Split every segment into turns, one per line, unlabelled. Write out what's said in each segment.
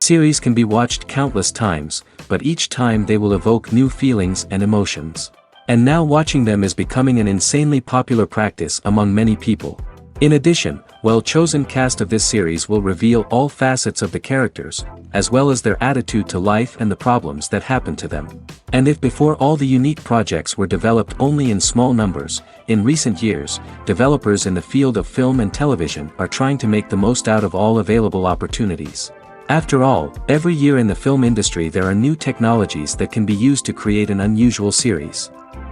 Series can be watched countless times, but each time they will evoke new feelings and emotions. And now watching them is becoming an insanely popular practice among many people. In addition, well-chosen cast of this series will reveal all facets of the characters, as well as their attitude to life and the problems that happen to them. And if before all the unique projects were developed only in small numbers, in recent years, developers in the field of film and television are trying to make the most out of all available opportunities. After all, every year in the film industry there are new technologies that can be used to create an unusual series.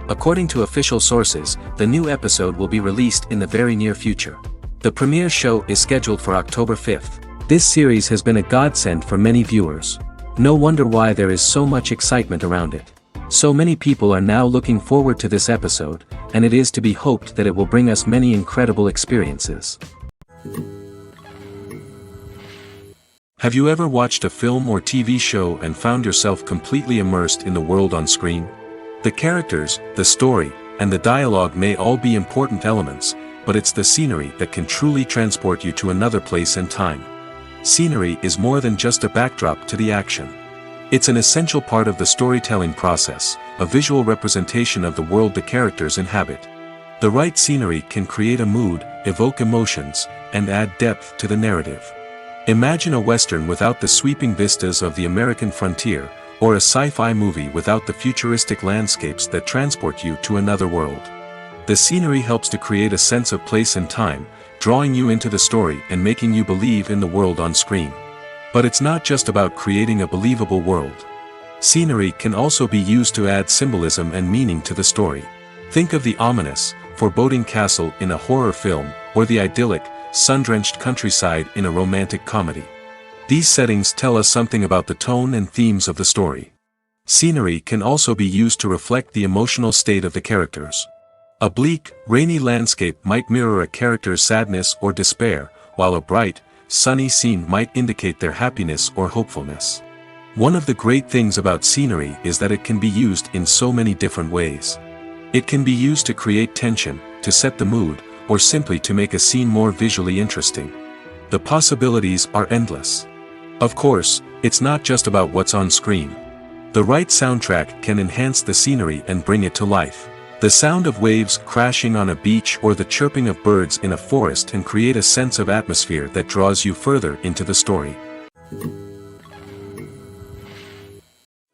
According to official sources, the new episode will be released in the very near future. The premiere show is scheduled for October 5th. This series has been a godsend for many viewers. No wonder why there is so much excitement around it. So many people are now looking forward to this episode, and it is to be hoped that it will bring us many incredible experiences.
Have you ever watched a film or TV show and found yourself completely immersed in the world on screen? The characters, the story, and the dialogue may all be important elements, but it's the scenery that can truly transport you to another place and time. Scenery is more than just a backdrop to the action. It's an essential part of the storytelling process, a visual representation of the world the characters inhabit. The right scenery can create a mood, evoke emotions, and add depth to the narrative. Imagine a Western without the sweeping vistas of the American frontier, or a sci-fi movie without the futuristic landscapes that transport you to another world. The scenery helps to create a sense of place and time, drawing you into the story and making you believe in the world on screen. But it's not just about creating a believable world. Scenery can also be used to add symbolism and meaning to the story. Think of the ominous, foreboding castle in a horror film, or the idyllic, sun-drenched countryside in a romantic comedy. These settings tell us something about the tone and themes of the story. Scenery can also be used to reflect the emotional state of the characters. A bleak, rainy landscape might mirror a character's sadness or despair, while a bright, sunny scene might indicate their happiness or hopefulness. One of the great things about scenery is that it can be used in so many different ways. It can be used to create tension, to set the mood, or simply to make a scene more visually interesting. The possibilities are endless. Of course, it's not just about what's on screen. The right soundtrack can enhance the scenery and bring it to life. The sound of waves crashing on a beach or the chirping of birds in a forest can create a sense of atmosphere that draws you further into the story.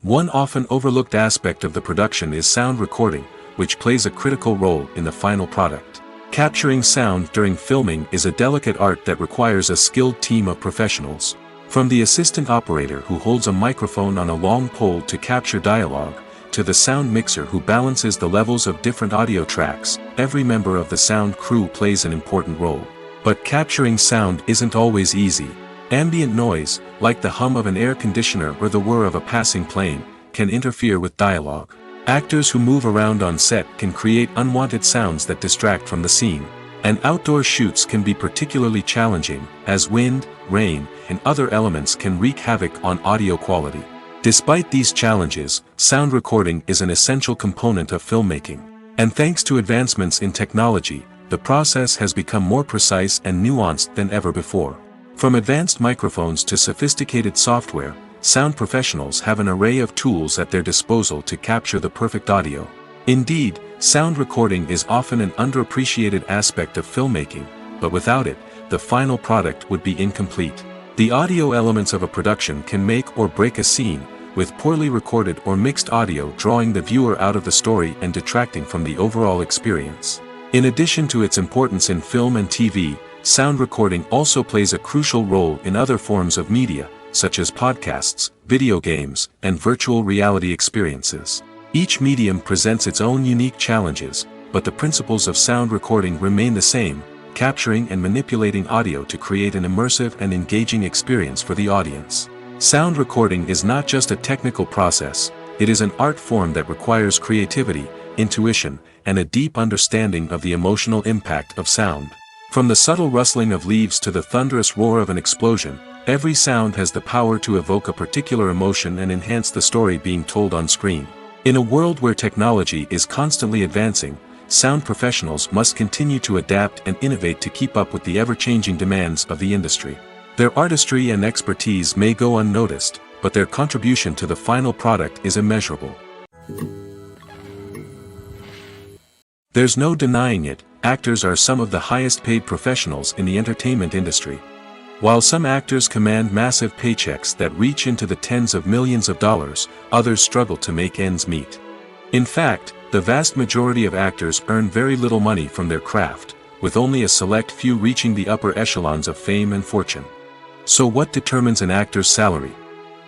One often overlooked aspect of the production is sound recording, which plays a critical role in the final product. Capturing sound during filming is a delicate art that requires a skilled team of professionals. From the assistant operator who holds a microphone on a long pole to capture dialogue, to the sound mixer who balances the levels of different audio tracks, every member of the sound crew plays an important role. But capturing sound isn't always easy. Ambient noise, like the hum of an air conditioner or the whir of a passing plane, can interfere with dialogue. Actors who move around on set can create unwanted sounds that distract from the scene. And outdoor shoots can be particularly challenging, as wind, rain, and other elements can wreak havoc on audio quality. Despite these challenges, sound recording is an essential component of filmmaking. And thanks to advancements in technology, the process has become more precise and nuanced than ever before. From advanced microphones to sophisticated software, sound professionals have an array of tools at their disposal to capture the perfect audio. Indeed, sound recording is often an underappreciated aspect of filmmaking, but without it, the final product would be incomplete. The audio elements of a production can make or break a scene, with poorly recorded or mixed audio drawing the viewer out of the story and detracting from the overall experience. In addition to its importance in film and TV, sound recording also plays a crucial role in other forms of media, such as podcasts, video games, and virtual reality experiences. Each medium presents its own unique challenges, but the principles of sound recording remain the same, capturing and manipulating audio to create an immersive and engaging experience for the audience. Sound recording is not just a technical process, it is an art form that requires creativity, intuition, and a deep understanding of the emotional impact of sound. From the subtle rustling of leaves to the thunderous roar of an explosion, every sound has the power to evoke a particular emotion and enhance the story being told on screen. In a world where technology is constantly advancing, sound professionals must continue to adapt and innovate to keep up with the ever-changing demands of the industry. Their artistry and expertise may go unnoticed, but their contribution to the final product is immeasurable. There's no denying it, actors are some of the highest paid professionals in the entertainment industry. While some actors command massive paychecks that reach into the tens of millions of dollars, others struggle to make ends meet. In fact, the vast majority of actors earn very little money from their craft, with only a select few reaching the upper echelons of fame and fortune. So what determines an actor's salary?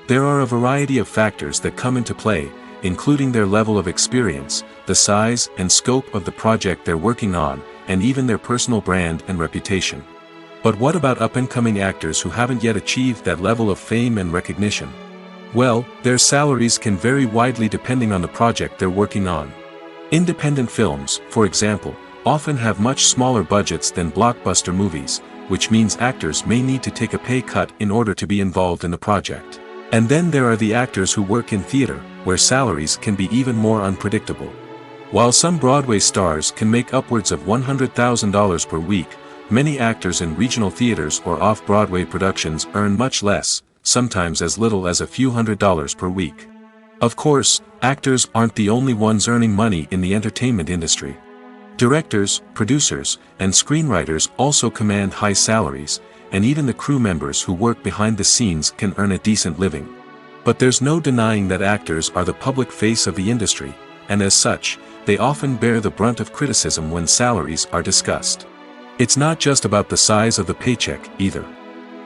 There are a variety of factors that come into play, including their level of experience, the size and scope of the project they're working on, and even their personal brand and reputation. But what about up-and-coming actors who haven't yet achieved that level of fame and recognition? Well, their salaries can vary widely depending on the project they're working on. Independent films, for example, often have much smaller budgets than blockbuster movies, which means actors may need to take a pay cut in order to be involved in the project. And then there are the actors who work in theater, where salaries can be even more unpredictable. While some Broadway stars can make upwards of $100,000 per week, many actors in regional theaters or off-Broadway productions earn much less, sometimes as little as a few $100s per week. Of course, actors aren't the only ones earning money in the entertainment industry. Directors, producers, and screenwriters also command high salaries, and even the crew members who work behind the scenes can earn a decent living. But there's no denying that actors are the public face of the industry, and as such, they often bear the brunt of criticism when salaries are discussed. It's not just about the size of the paycheck, either.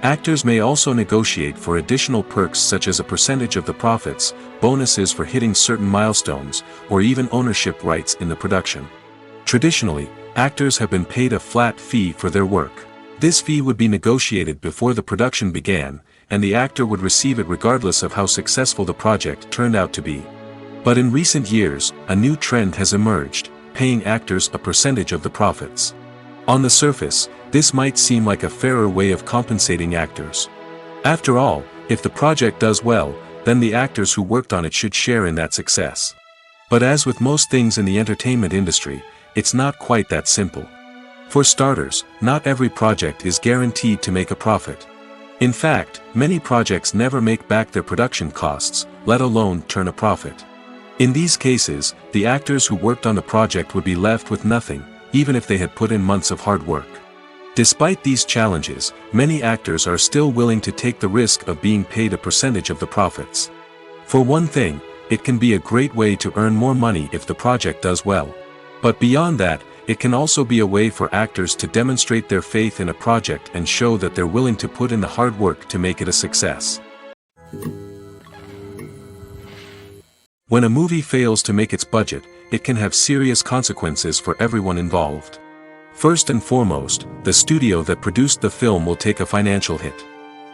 Actors may also negotiate for additional perks such as a percentage of the profits, bonuses for hitting certain milestones, or even ownership rights in the production. Traditionally, actors have been paid a flat fee for their work. This fee would be negotiated before the production began, and the actor would receive it regardless of how successful the project turned out to be. But in recent years, a new trend has emerged, paying actors a percentage of the profits. On the surface, this might seem like a fairer way of compensating actors. After all, if the project does well, then the actors who worked on it should share in that success. But as with most things in the entertainment industry, it's not quite that simple. For starters, not every project is guaranteed to make a profit. In fact, many projects never make back their production costs, let alone turn a profit. In these cases, the actors who worked on the project would be left with nothing, even if they had put in months of hard work. Despite these challenges, many actors are still willing to take the risk of being paid a percentage of the profits. For one thing, it can be a great way to earn more money if the project does well. But beyond that, it can also be a way for actors to demonstrate their faith in a project and show that they're willing to put in the hard work to make it a success. When a movie fails to make its budget, it can have serious consequences for everyone involved. First and foremost, the studio that produced the film will take a financial hit.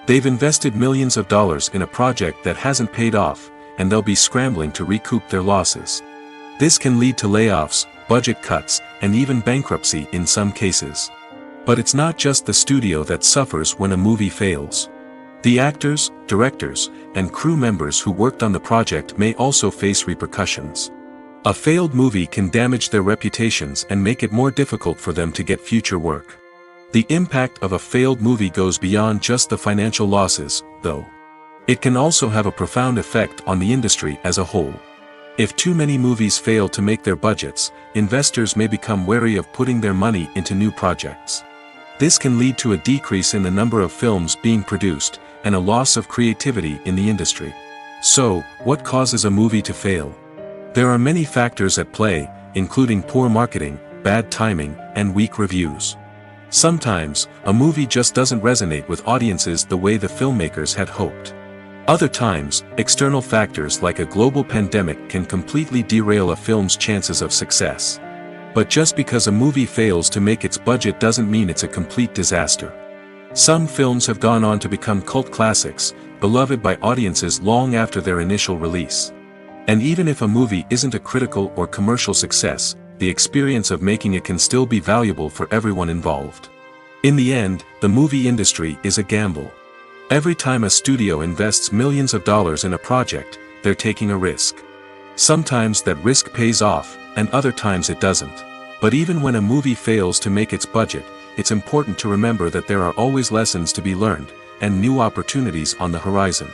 They've invested millions of dollars in a project that hasn't paid off, and they'll be scrambling to recoup their losses. This can lead to layoffs, budget cuts, and even bankruptcy in some cases. But it's not just the studio that suffers when a movie fails. The actors, directors, and crew members who worked on the project may also face repercussions. A failed movie can damage their reputations and make it more difficult for them to get future work. The impact of a failed movie goes beyond just the financial losses, though. It can also have a profound effect on the industry as a whole. If too many movies fail to make their budgets, investors may become wary of putting their money into new projects. This can lead to a decrease in the number of films being produced, and a loss of creativity in the industry. So, what causes a movie to fail? There are many factors at play, including poor marketing, bad timing, and weak reviews. Sometimes, a movie just doesn't resonate with audiences the way the filmmakers had hoped. Other times, external factors like a global pandemic can completely derail a film's chances of success. But just because a movie fails to make its budget doesn't mean it's a complete disaster. Some films have gone on to become cult classics, beloved by audiences long after their initial release. And even if a movie isn't a critical or commercial success, the experience of making it can still be valuable for everyone involved. In the end, the movie industry is a gamble. Every time a studio invests millions of dollars in a project, they're taking a risk. Sometimes that risk pays off, and other times it doesn't. But even when a movie fails to make its budget, it's important to remember that there are always lessons to be learned, and new opportunities on the horizon.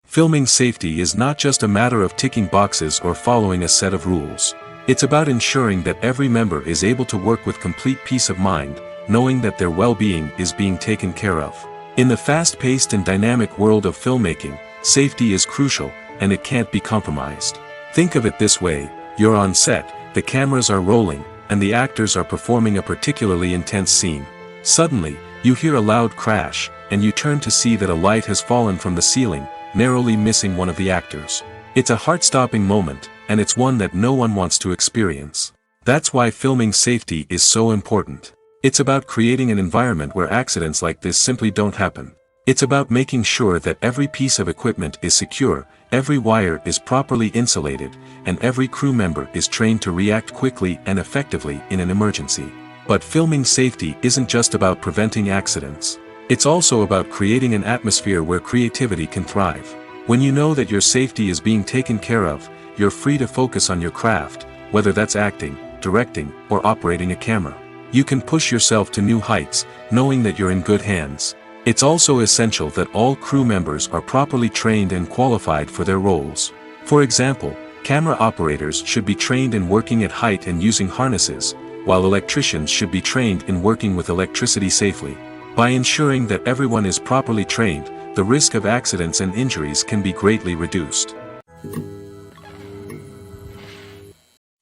Filming safety is not just a matter of ticking boxes or following a set of rules. It's about ensuring that every member is able to work with complete peace of mind, knowing that their well-being is being taken care of. In the fast-paced and dynamic world of filmmaking, safety is crucial, and it can't be compromised. Think of it this way: you're on set, the cameras are rolling, and the actors are performing a particularly intense scene. Suddenly, you hear a loud crash, and you turn to see that a light has fallen from the ceiling, narrowly missing one of the actors. It's a heart-stopping moment, and it's one that no one wants to experience. That's why filming safety is so important. It's about creating an environment where accidents like this simply don't happen. It's about making sure that every piece of equipment is secure, every wire is properly insulated, and every crew member is trained to react quickly and effectively in an emergency. But filming safety isn't just about preventing accidents. It's also about creating an atmosphere where creativity can thrive. When you know that your safety is being taken care of, you're free to focus on your craft, whether that's acting, directing, or operating a camera. You can push yourself to new heights, knowing that you're in good hands. It's also essential that all crew members are properly trained and qualified for their roles. For example, camera operators should be trained in working at height and using harnesses, while electricians should be trained in working with electricity safely. By ensuring that everyone is properly trained, the risk of accidents and injuries can be greatly reduced.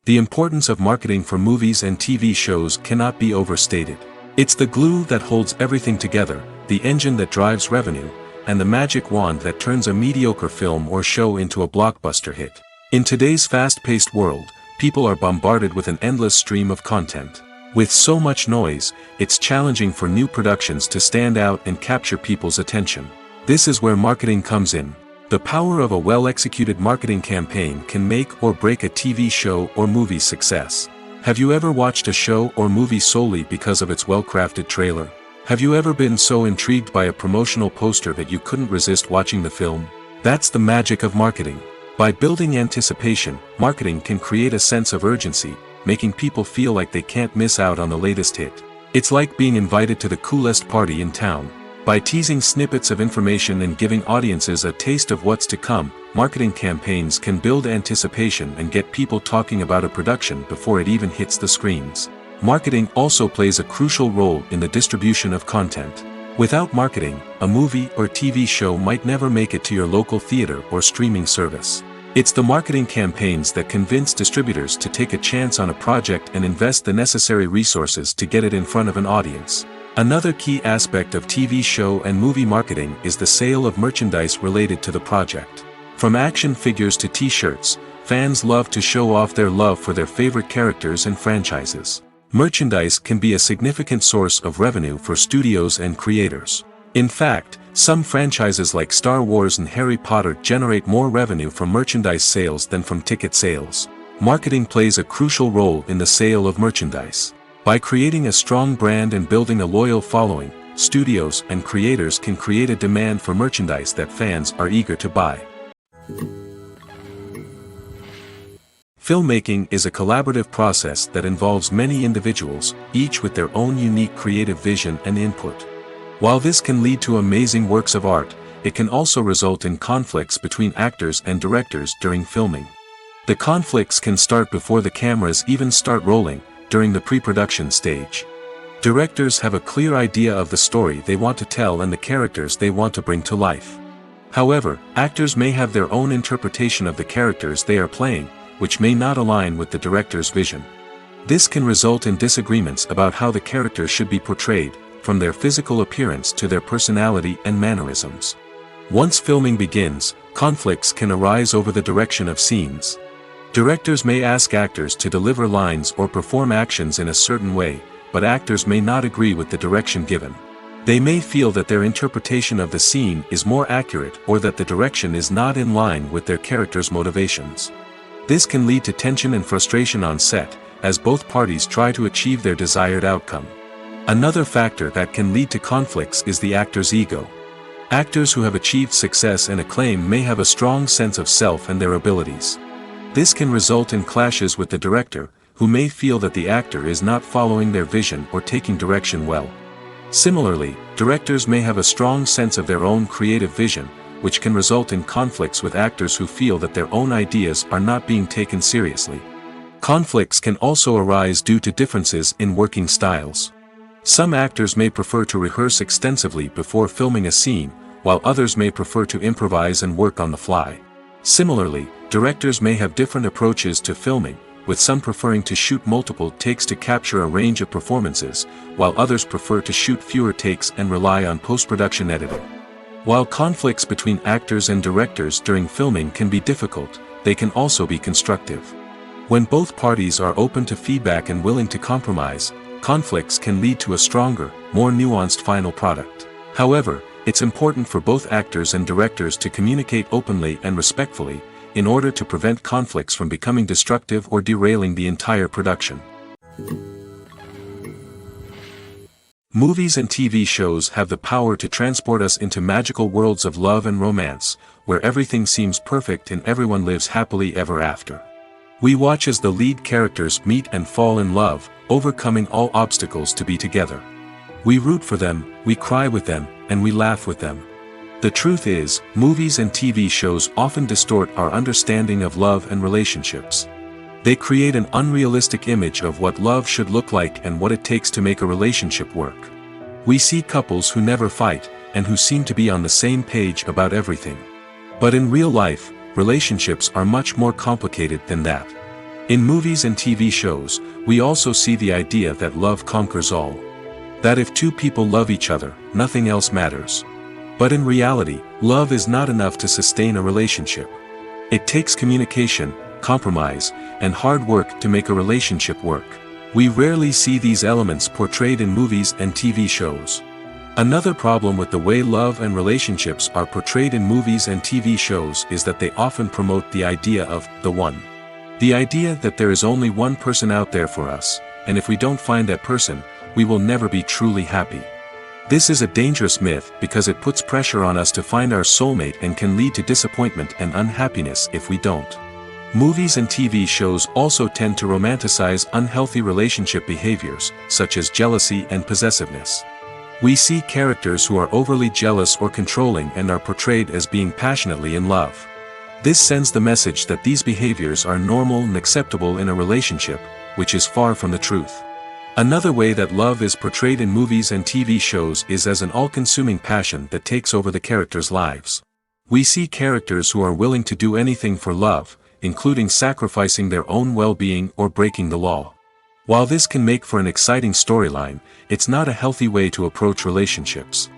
The importance of marketing for movies and TV shows cannot be overstated. It's the glue that holds everything together, the engine that drives revenue, and the magic wand that turns a mediocre film or show into a blockbuster hit. In today's fast-paced world, people are bombarded with an endless stream of content. With so much noise, it's challenging for new productions to stand out and capture people's attention. This is where marketing comes in. The power of a well-executed marketing campaign can make or break a TV show or movie's success. Have you ever watched a show or movie solely because of its well-crafted trailer? Have you ever been so intrigued by a promotional poster that you couldn't resist watching the film? That's the magic of marketing. By building anticipation, marketing can create a sense of urgency, making people feel like they can't miss out on the latest hit. It's like being invited to the coolest party in town. By teasing snippets of information and giving audiences a taste of what's to come, marketing campaigns can build anticipation and get people talking about a production before it even hits the screens. Marketing also plays a crucial role in the distribution of content. Without marketing, a movie or TV show might never make it to your local theater or streaming service. It's the marketing campaigns that convince distributors to take a chance on a project and invest the necessary resources to get it in front of an audience. Another key aspect of TV show and movie marketing is the sale of merchandise related to the project. From action figures to t-shirts, fans love to show off their love for their favorite characters and franchises. Merchandise can be a significant source of revenue for studios and creators. In fact, some franchises like Star Wars and Harry Potter generate more revenue from merchandise sales than from ticket sales. Marketing plays a crucial role in the sale of merchandise. By creating a strong brand and building a loyal following, studios and creators can create a demand for merchandise that fans are eager to buy. Filmmaking is a collaborative process that involves many individuals, each with their own unique creative vision and input. While this can lead to amazing works of art, it can also result in conflicts between actors and directors during filming. The conflicts can start before the cameras even start rolling, during the pre-production stage. Directors have a clear idea of the story they want to tell and the characters they want to bring to life. However, actors may have their own interpretation of the characters they are playing, which may not align with the director's vision. This can result in disagreements about how the characters should be portrayed, from their physical appearance to their personality and mannerisms. Once filming begins, conflicts can arise over the direction of scenes. Directors may ask actors to deliver lines or perform actions in a certain way, but actors may not agree with the direction given. They may feel that their interpretation of the scene is more accurate or that the direction is not in line with their character's motivations. This can lead to tension and frustration on set, as both parties try to achieve their desired outcome. Another factor that can lead to conflicts is the actor's ego. Actors who have achieved success and acclaim may have a strong sense of self and their abilities. This can result in clashes with the director, who may feel that the actor is not following their vision or taking direction well. Similarly, directors may have a strong sense of their own creative vision, which can result in conflicts with actors who feel that their own ideas are not being taken seriously. Conflicts can also arise due to differences in working styles. Some actors may prefer to rehearse extensively before filming a scene, while others may prefer to improvise and work on the fly. Similarly, directors may have different approaches to filming, with some preferring to shoot multiple takes to capture a range of performances, while others prefer to shoot fewer takes and rely on post-production editing. While conflicts between actors and directors during filming can be difficult, they can also be constructive. When both parties are open to feedback and willing to compromise, conflicts can lead to a stronger, more nuanced final product. However, it's important for both actors and directors to communicate openly and respectfully, in order to prevent conflicts from becoming destructive or derailing the entire production. Movies and TV shows have the power to transport us into magical worlds of love and romance, where everything seems perfect and everyone lives happily ever after. We watch as the lead characters meet and fall in love, overcoming all obstacles to be together. We root for them, we cry with them, and we laugh with them. The truth is, movies and TV shows often distort our understanding of love and relationships. They create an unrealistic image of what love should look like and what it takes to make a relationship work. We see couples who never fight, and who seem to be on the same page about everything. But in real life, relationships are much more complicated than that. In movies and TV shows, we also see the idea that love conquers all. That if two people love each other, nothing else matters. But in reality, love is not enough to sustain a relationship. It takes communication, compromise, and hard work to make a relationship work. We rarely see these elements portrayed in movies and TV shows. Another problem with the way love and relationships are portrayed in movies and TV shows is that they often promote the idea of the one. The idea that there is only one person out there for us, and if we don't find that person, we will never be truly happy. This is a dangerous myth because it puts pressure on us to find our soulmate and can lead to disappointment and unhappiness if we don't. Movies and TV shows also tend to romanticize unhealthy relationship behaviors, such as jealousy and possessiveness. We see characters who are overly jealous or controlling and are portrayed as being passionately in love. This sends the message that these behaviors are normal and acceptable in a relationship, which is far from the truth. Another way that love is portrayed in movies and TV shows is as an all-consuming passion that takes over the characters' lives. We see characters who are willing to do anything for love, including sacrificing their own well-being or breaking the law. While this can make for an exciting storyline, it's not a healthy way to approach relationships.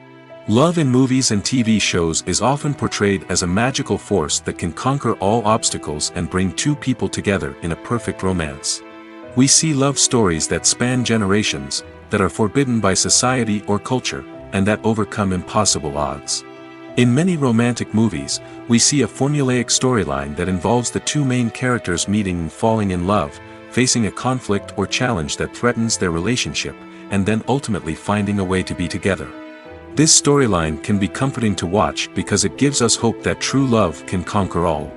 Love in movies and TV shows is often portrayed as a magical force that can conquer all obstacles and bring two people together in a perfect romance. We see love stories that span generations, that are forbidden by society or culture, and that overcome impossible odds. In many romantic movies, we see a formulaic storyline that involves the two main characters meeting and falling in love, facing a conflict or challenge that threatens their relationship, and then ultimately finding a way to be together. This storyline can be comforting to watch because it gives us hope that true love can conquer all.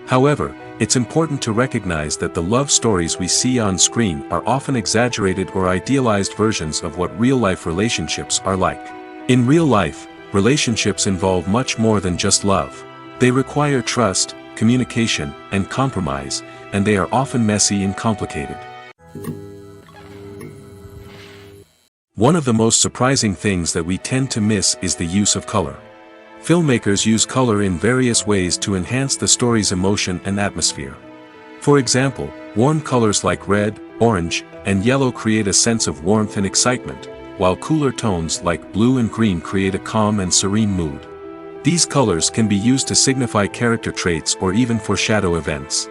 However, it's important to recognize that the love stories we see on screen are often exaggerated or idealized versions of what real-life relationships are like. In real life, relationships involve much more than just love. They require trust, communication, and compromise, and they are often messy and complicated. One of the most surprising things that we tend to miss is the use of color. Filmmakers use color in various ways to enhance the story's emotion and atmosphere. For example, warm colors like red, orange, and yellow create a sense of warmth and excitement, while cooler tones like blue and green create a calm and serene mood. These colors can be used to signify character traits or even foreshadow events.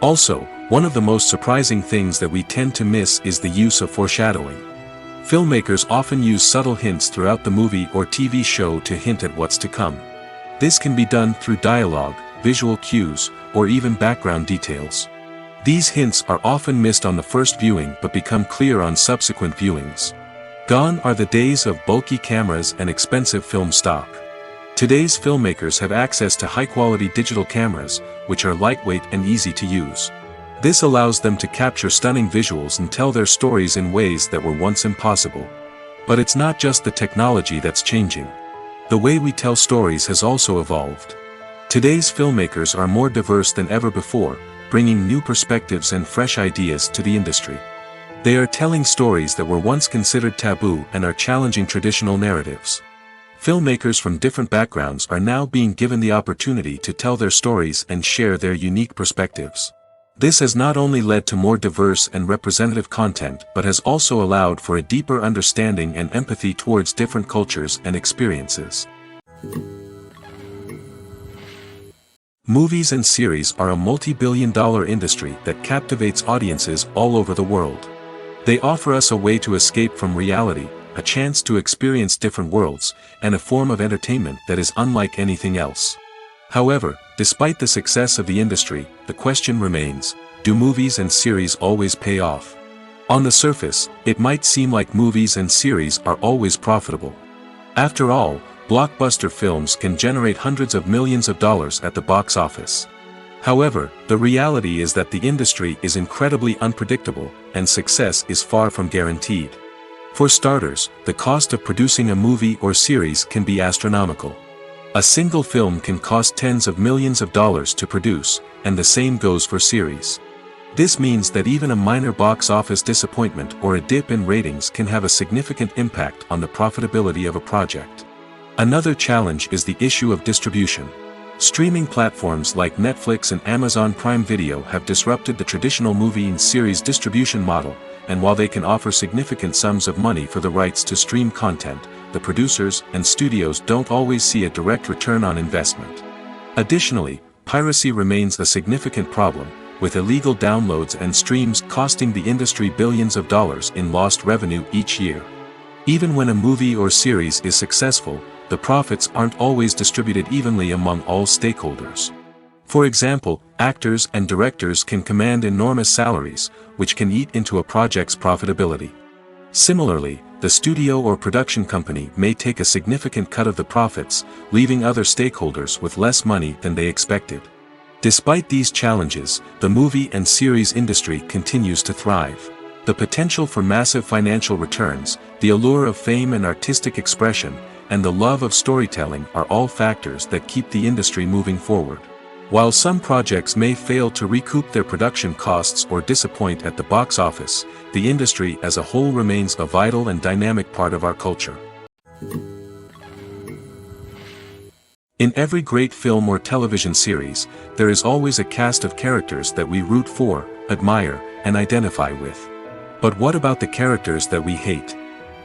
Also, one of the most surprising things that we tend to miss is the use of foreshadowing. Filmmakers often use subtle hints throughout the movie or TV show to hint at what's to come. This can be done through dialogue, visual cues, or even background details. These hints are often missed on the first viewing but become clear on subsequent viewings. Gone are the days of bulky cameras and expensive film stock. Today's filmmakers have access to high-quality digital cameras, which are lightweight and easy to use. This allows them to capture stunning visuals and tell their stories in ways that were once impossible. But it's not just the technology that's changing. The way we tell stories has also evolved. Today's filmmakers are more diverse than ever before, bringing new perspectives and fresh ideas to the industry. They are telling stories that were once considered taboo and are challenging traditional narratives. Filmmakers from different backgrounds are now being given the opportunity to tell their stories and share their unique perspectives. This has not only led to more diverse and representative content but has also allowed for a deeper understanding and empathy towards different cultures and experiences. Movies and series are a multi-billion-dollar industry that captivates audiences all over the world. They offer us a way to escape from reality, a chance to experience different worlds, and a form of entertainment that is unlike anything else. However, despite the success of the industry, the question remains, do movies and series always pay off? On the surface, it might seem like movies and series are always profitable. After all, blockbuster films can generate hundreds of millions of dollars at the box office. However, the reality is that the industry is incredibly unpredictable, and success is far from guaranteed. For starters, the cost of producing a movie or series can be astronomical. A single film can cost tens of millions of dollars to produce, and the same goes for series. This means that even a minor box office disappointment or a dip in ratings can have a significant impact on the profitability of a project. Another challenge is the issue of distribution. Streaming platforms like Netflix and Amazon Prime Video have disrupted the traditional movie and series distribution model, and while they can offer significant sums of money for the rights to stream content, the producers and studios don't always see a direct return on investment. Additionally, piracy remains a significant problem, with illegal downloads and streams costing the industry billions of dollars in lost revenue each year. Even when a movie or series is successful, the profits aren't always distributed evenly among all stakeholders. For example, actors and directors can command enormous salaries, which can eat into a project's profitability. Similarly, the studio or production company may take a significant cut of the profits, leaving other stakeholders with less money than they expected. Despite these challenges, the movie and series industry continues to thrive. The potential for massive financial returns, the allure of fame and artistic expression, and the love of storytelling are all factors that keep the industry moving forward. While some projects may fail to recoup their production costs or disappoint at the box office, the industry as a whole remains a vital and dynamic part of our culture. In every great film or television series, there is always a cast of characters that we root for, admire, and identify with. But what about the characters that we hate?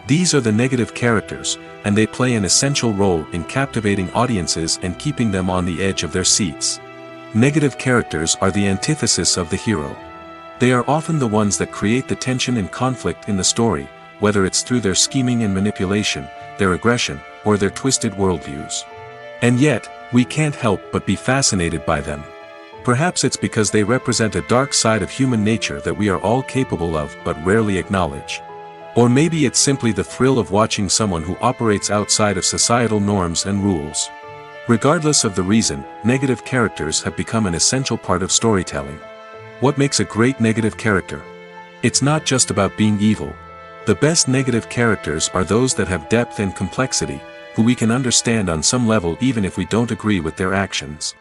These are the negative characters, and they play an essential role in captivating audiences and keeping them on the edge of their seats. Negative characters are the antithesis of the hero. They are often the ones that create the tension and conflict in the story, whether it's through their scheming and manipulation, their aggression, or their twisted worldviews. And yet, we can't help but be fascinated by them. Perhaps it's because they represent a dark side of human nature that we are all capable of but rarely acknowledge. Or maybe it's simply the thrill of watching someone who operates outside of societal norms and rules. Regardless of the reason, negative characters have become an essential part of storytelling. What makes a great negative character? It's not just about being evil. The best negative characters are those that have depth and complexity, who we can understand on some level even if we don't agree with their actions.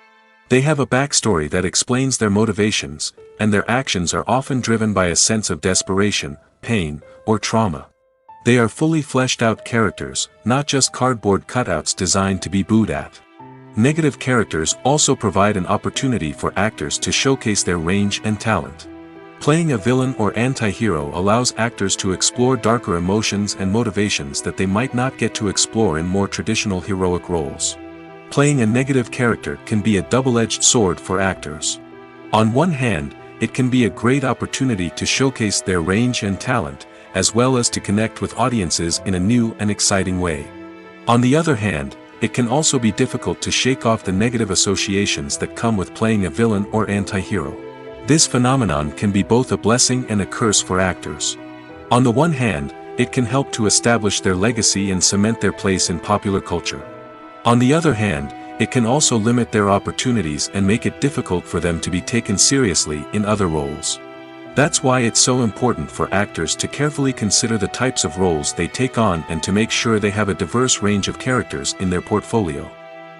They have a backstory that explains their motivations, and their actions are often driven by a sense of desperation, pain, or trauma. They are fully fleshed out characters, not just cardboard cutouts designed to be booed at. Negative characters also provide an opportunity for actors to showcase their range and talent. Playing a villain or anti-hero allows actors to explore darker emotions and motivations that they might not get to explore in more traditional heroic roles. Playing a negative character can be a double-edged sword for actors. On one hand, it can be a great opportunity to showcase their range and talent, as well as to connect with audiences in a new and exciting way. On the other hand, it can also be difficult to shake off the negative associations that come with playing a villain or anti-hero. This phenomenon can be both a blessing and a curse for actors. On the one hand, it can help to establish their legacy and cement their place in popular culture. On the other hand, it can also limit their opportunities and make it difficult for them to be taken seriously in other roles. That's why it's so important for actors to carefully consider the types of roles they take on and to make sure they have a diverse range of characters in their portfolio.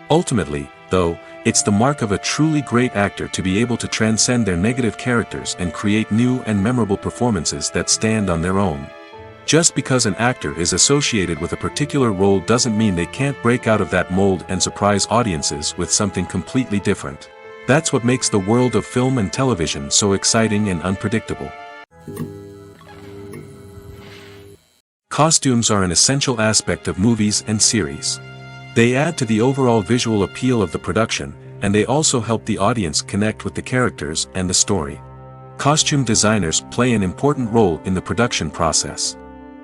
Ultimately, though, it's the mark of a truly great actor to be able to transcend their negative characters and create new and memorable performances that stand on their own. Just because an actor is associated with a particular role doesn't mean they can't break out of that mold and surprise audiences with something completely different. That's what makes the world of film and television so exciting and unpredictable. Costumes are an essential aspect of movies and series. They add to the overall visual appeal of the production, and they also help the audience connect with the characters and the story. Costume designers play an important role in the production process.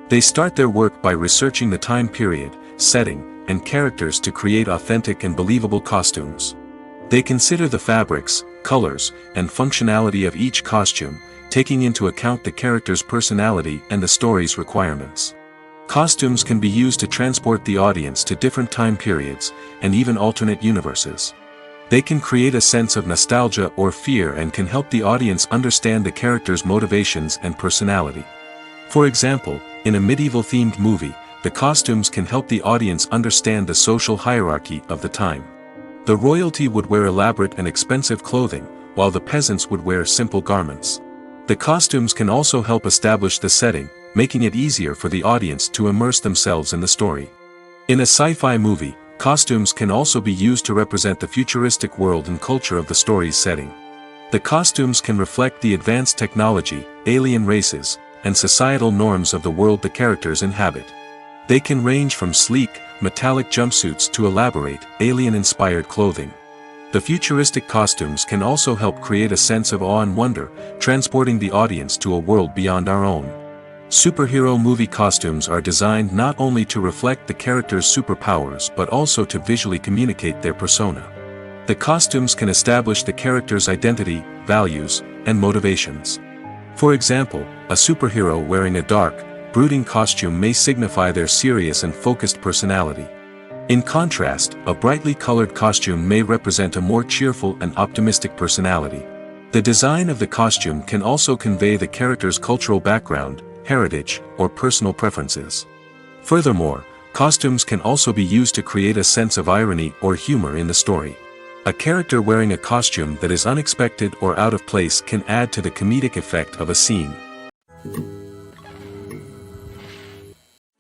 They start their work by researching the time period, setting, and characters to create authentic and believable costumes. They consider the fabrics, colors, and functionality of each costume, taking into account the character's personality and the story's requirements. Costumes can be used to transport the audience to different time periods, and even alternate universes. They can create a sense of nostalgia or fear and can help the audience understand the character's motivations and personality. For example, in a medieval-themed movie, the costumes can help the audience understand the social hierarchy of the time. The royalty would wear elaborate and expensive clothing, while the peasants would wear simple garments. The costumes can also help establish the setting, making it easier for the audience to immerse themselves in the story. In a sci-fi movie, costumes can also be used to represent the futuristic world and culture of the story's setting. The costumes can reflect the advanced technology, alien races, and societal norms of the world the characters inhabit. They can range from sleek, metallic jumpsuits to elaborate, alien-inspired clothing. The futuristic costumes can also help create a sense of awe and wonder, transporting the audience to a world beyond our own. Superhero movie costumes are designed not only to reflect the character's superpowers but also to visually communicate their persona. The costumes can establish the character's identity, values, and motivations. For example, a superhero wearing a dark, brooding costume may signify their serious and focused personality. In contrast, a brightly colored costume may represent a more cheerful and optimistic personality. The design of the costume can also convey the character's cultural background, heritage, or personal preferences. Furthermore, costumes can also be used to create a sense of irony or humor in the story. A character wearing a costume that is unexpected or out of place can add to the comedic effect of a scene.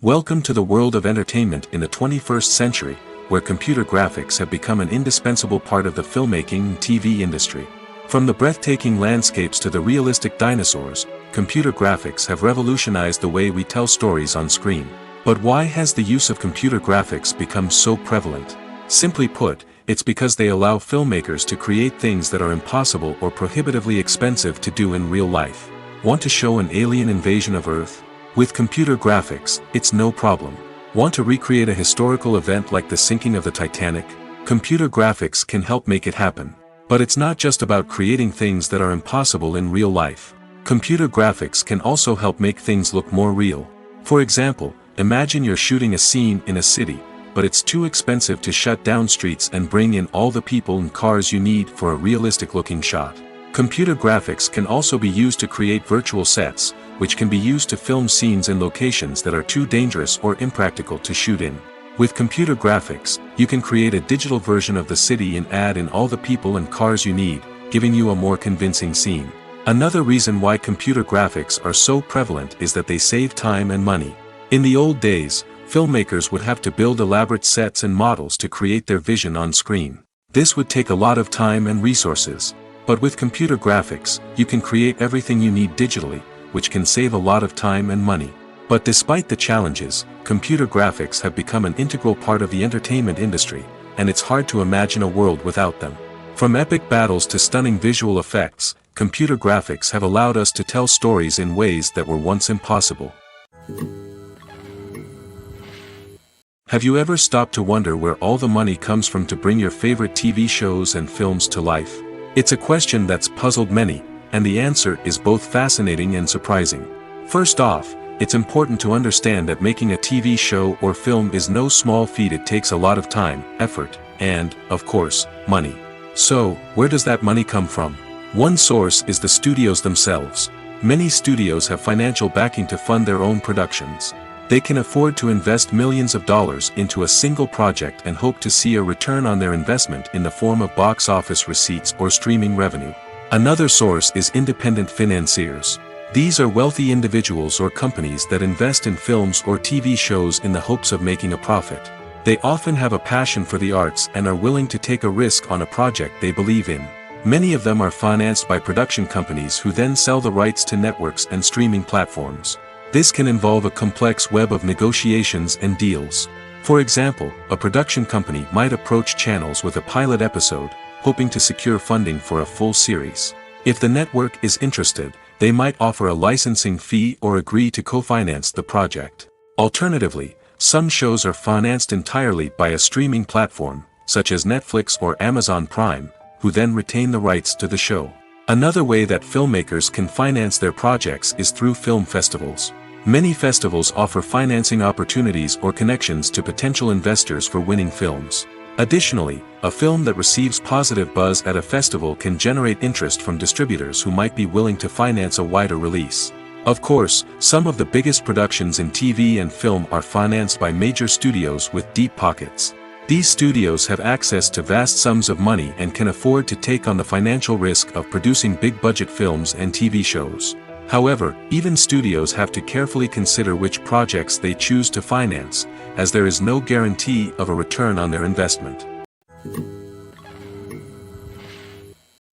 Welcome to the world of entertainment in the 21st century, where computer graphics have become an indispensable part of the filmmaking and TV industry. From the breathtaking landscapes to the realistic dinosaurs, computer graphics have revolutionized the way we tell stories on screen. But why has the use of computer graphics become so prevalent? Simply put, it's because they allow filmmakers to create things that are impossible or prohibitively expensive to do in real life. Want to show an alien invasion of Earth? With computer graphics, it's no problem. Want to recreate a historical event like the sinking of the Titanic? Computer graphics can help make it happen. But it's not just about creating things that are impossible in real life. Computer graphics can also help make things look more real. For example, imagine you're shooting a scene in a city, but it's too expensive to shut down streets and bring in all the people and cars you need for a realistic-looking shot. Computer graphics can also be used to create virtual sets, which can be used to film scenes in locations that are too dangerous or impractical to shoot in. With computer graphics, you can create a digital version of the city and add in all the people and cars you need, giving you a more convincing scene. Another reason why computer graphics are so prevalent is that they save time and money. In the old days, filmmakers would have to build elaborate sets and models to create their vision on screen. This would take a lot of time and resources. But with computer graphics, you can create everything you need digitally, which can save a lot of time and money. But despite the challenges, computer graphics have become an integral part of the entertainment industry, and it's hard to imagine a world without them. From epic battles to stunning visual effects, computer graphics have allowed us to tell stories in ways that were once impossible. Have you ever stopped to wonder where all the money comes from to bring your favorite TV shows and films to life? It's a question that's puzzled many, and the answer is both fascinating and surprising. First off, it's important to understand that making a TV show or film is no small feat. It takes a lot of time, effort, and, of course, money. So, where does that money come from? One source is the studios themselves. Many studios have financial backing to fund their own productions. They can afford to invest millions of dollars into a single project and hope to see a return on their investment in the form of box office receipts or streaming revenue. Another source is independent financiers. These are wealthy individuals or companies that invest in films or TV shows in the hopes of making a profit. They often have a passion for the arts and are willing to take a risk on a project they believe in. Many of them are financed by production companies who then sell the rights to networks and streaming platforms. This can involve a complex web of negotiations and deals. For example, a production company might approach channels with a pilot episode, hoping to secure funding for a full series. If the network is interested, they might offer a licensing fee or agree to co-finance the project. Alternatively, some shows are financed entirely by a streaming platform, such as Netflix or Amazon Prime, who then retain the rights to the show. Another way that filmmakers can finance their projects is through film festivals. Many festivals offer financing opportunities or connections to potential investors for winning films. Additionally, a film that receives positive buzz at a festival can generate interest from distributors who might be willing to finance a wider release. Of course, some of the biggest productions in TV and film are financed by major studios with deep pockets. These studios have access to vast sums of money and can afford to take on the financial risk of producing big-budget films and TV shows. However, even studios have to carefully consider which projects they choose to finance, as there is no guarantee of a return on their investment.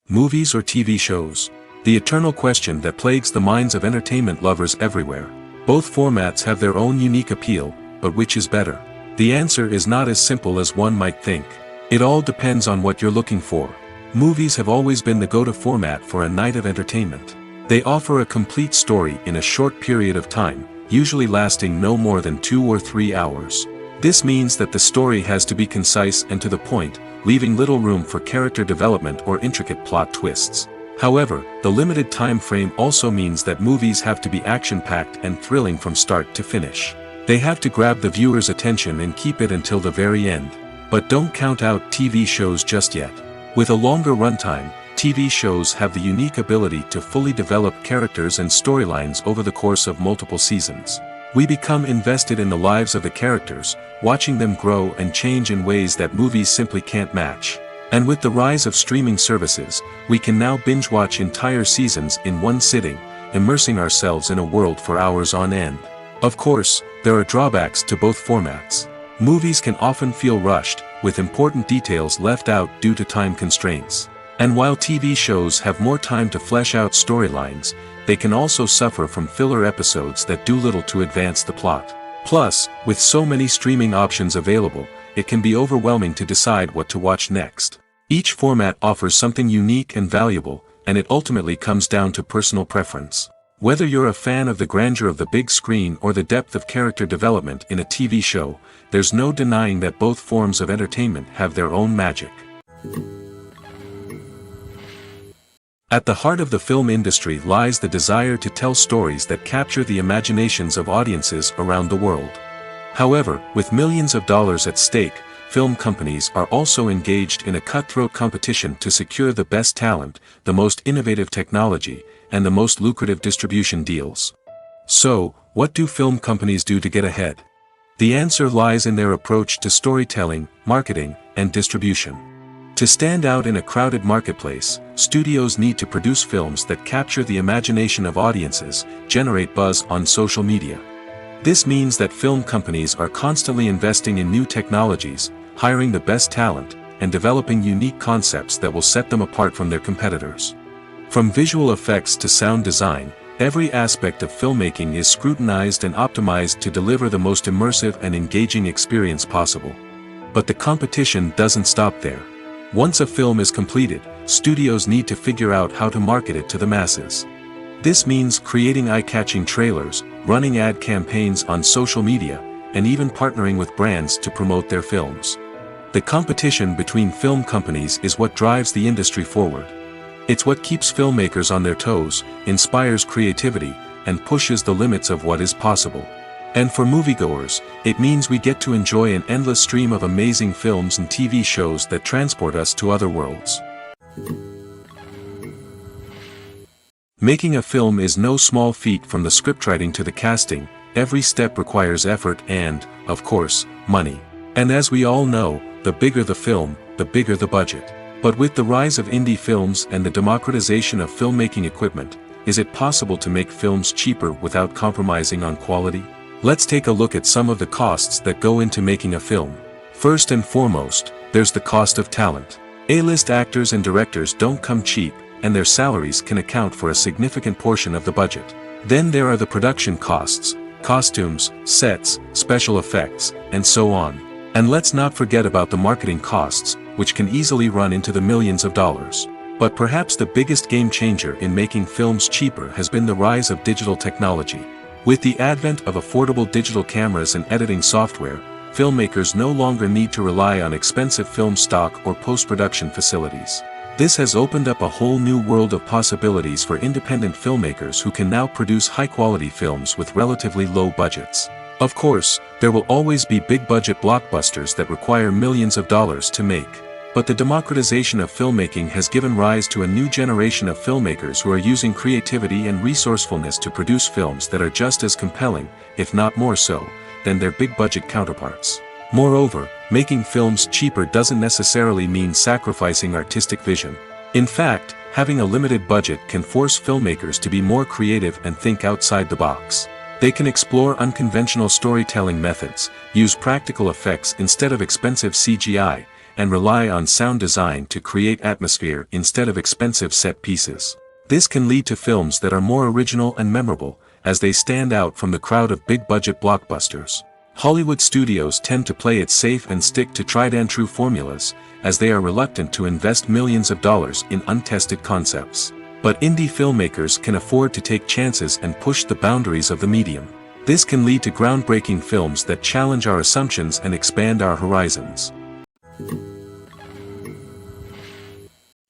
Movies or TV shows? The eternal question that plagues the minds of entertainment lovers everywhere. Both formats have their own unique appeal, but which is better? The answer is not as simple as one might think. It all depends on what you're looking for. Movies have always been the go-to format for a night of entertainment. They offer a complete story in a short period of time, usually lasting no more than 2 or 3 hours. This means that the story has to be concise and to the point, leaving little room for character development or intricate plot twists. However, the limited time frame also means that movies have to be action-packed and thrilling from start to finish. They have to grab the viewer's attention and keep it until the very end. But don't count out TV shows just yet. With a longer runtime, TV shows have the unique ability to fully develop characters and storylines over the course of multiple seasons. We become invested in the lives of the characters, watching them grow and change in ways that movies simply can't match. And with the rise of streaming services, we can now binge-watch entire seasons in one sitting, immersing ourselves in a world for hours on end. Of course, there are drawbacks to both formats. Movies can often feel rushed, with important details left out due to time constraints. And while TV shows have more time to flesh out storylines, they can also suffer from filler episodes that do little to advance the plot. Plus, with so many streaming options available, it can be overwhelming to decide what to watch next. Each format offers something unique and valuable, and it ultimately comes down to personal preference. Whether you're a fan of the grandeur of the big screen or the depth of character development in a TV show, there's no denying that both forms of entertainment have their own magic. At the heart of the film industry lies the desire to tell stories that capture the imaginations of audiences around the world. However, with millions of dollars at stake, film companies are also engaged in a cutthroat competition to secure the best talent, the most innovative technology, and the most lucrative distribution deals. So, what do film companies do to get ahead? The answer lies in their approach to storytelling, marketing, and distribution. To stand out in a crowded marketplace, studios need to produce films that capture the imagination of audiences, generate buzz on social media. This means that film companies are constantly investing in new technologies, hiring the best talent, and developing unique concepts that will set them apart from their competitors. From visual effects to sound design, every aspect of filmmaking is scrutinized and optimized to deliver the most immersive and engaging experience possible. But the competition doesn't stop there. Once a film is completed, studios need to figure out how to market it to the masses. This means creating eye-catching trailers, running ad campaigns on social media, and even partnering with brands to promote their films. The competition between film companies is what drives the industry forward. It's what keeps filmmakers on their toes, inspires creativity, and pushes the limits of what is possible. And for moviegoers, it means we get to enjoy an endless stream of amazing films and TV shows that transport us to other worlds. Making a film is no small feat. From the scriptwriting to the casting, every step requires effort and, of course, money. And as we all know, the bigger the film, the bigger the budget. But with the rise of indie films and the democratization of filmmaking equipment, is it possible to make films cheaper without compromising on quality? Let's take a look at some of the costs that go into making a film. First and foremost, there's the cost of talent. A-list actors and directors don't come cheap, and their salaries can account for a significant portion of the budget. Then there are the production costs, costumes, sets, special effects, and so on. And let's not forget about the marketing costs, which can easily run into the millions of dollars. But perhaps the biggest game changer in making films cheaper has been the rise of digital technology. With the advent of affordable digital cameras and editing software, filmmakers no longer need to rely on expensive film stock or post-production facilities. This has opened up a whole new world of possibilities for independent filmmakers who can now produce high-quality films with relatively low budgets. Of course, there will always be big-budget blockbusters that require millions of dollars to make. But the democratization of filmmaking has given rise to a new generation of filmmakers who are using creativity and resourcefulness to produce films that are just as compelling, if not more so, than their big-budget counterparts. Moreover, making films cheaper doesn't necessarily mean sacrificing artistic vision. In fact, having a limited budget can force filmmakers to be more creative and think outside the box. They can explore unconventional storytelling methods, use practical effects instead of expensive CGI, and rely on sound design to create atmosphere instead of expensive set pieces. This can lead to films that are more original and memorable, as they stand out from the crowd of big-budget blockbusters. Hollywood studios tend to play it safe and stick to tried-and-true formulas, as they are reluctant to invest millions of dollars in untested concepts. But indie filmmakers can afford to take chances and push the boundaries of the medium. This can lead to groundbreaking films that challenge our assumptions and expand our horizons.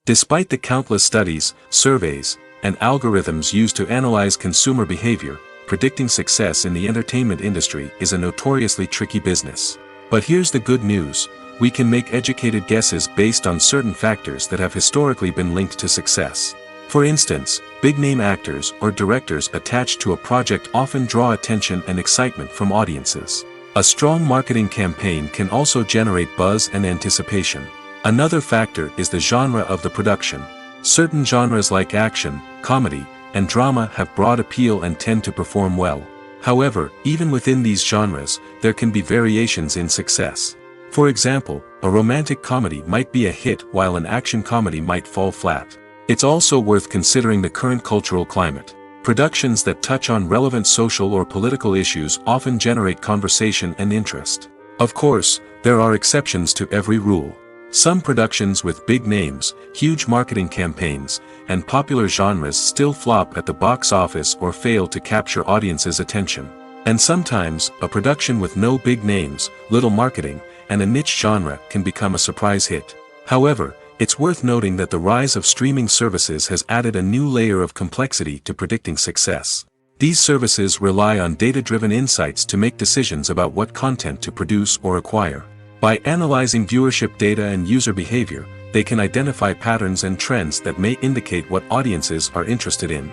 Despite the countless studies, surveys, and algorithms used to analyze consumer behavior, predicting success in the entertainment industry is a notoriously tricky business. But here's the good news: we can make educated guesses based on certain factors that have historically been linked to success. For instance, big-name actors or directors attached to a project often draw attention and excitement from audiences. A strong marketing campaign can also generate buzz and anticipation. Another factor is the genre of the production. Certain genres like action, comedy, and drama have broad appeal and tend to perform well. However, even within these genres, there can be variations in success. For example, a romantic comedy might be a hit while an action comedy might fall flat. It's also worth considering the current cultural climate. Productions that touch on relevant social or political issues often generate conversation and interest. Of course, there are exceptions to every rule. Some productions with big names, huge marketing campaigns, and popular genres still flop at the box office or fail to capture audiences' attention. And sometimes, a production with no big names, little marketing, and a niche genre can become a surprise hit. However, it's worth noting that the rise of streaming services has added a new layer of complexity to predicting success. These services rely on data-driven insights to make decisions about what content to produce or acquire. By analyzing viewership data and user behavior, they can identify patterns and trends that may indicate what audiences are interested in.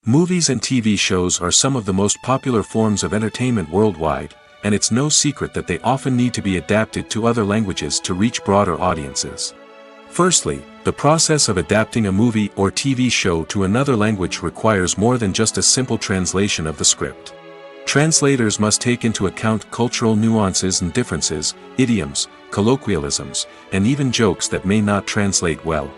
Movies and TV shows are some of the most popular forms of entertainment worldwide, and it's no secret that they often need to be adapted to other languages to reach broader audiences. Firstly, the process of adapting a movie or TV show to another language requires more than just a simple translation of the script. Translators must take into account cultural nuances and differences, idioms, colloquialisms, and even jokes that may not translate well.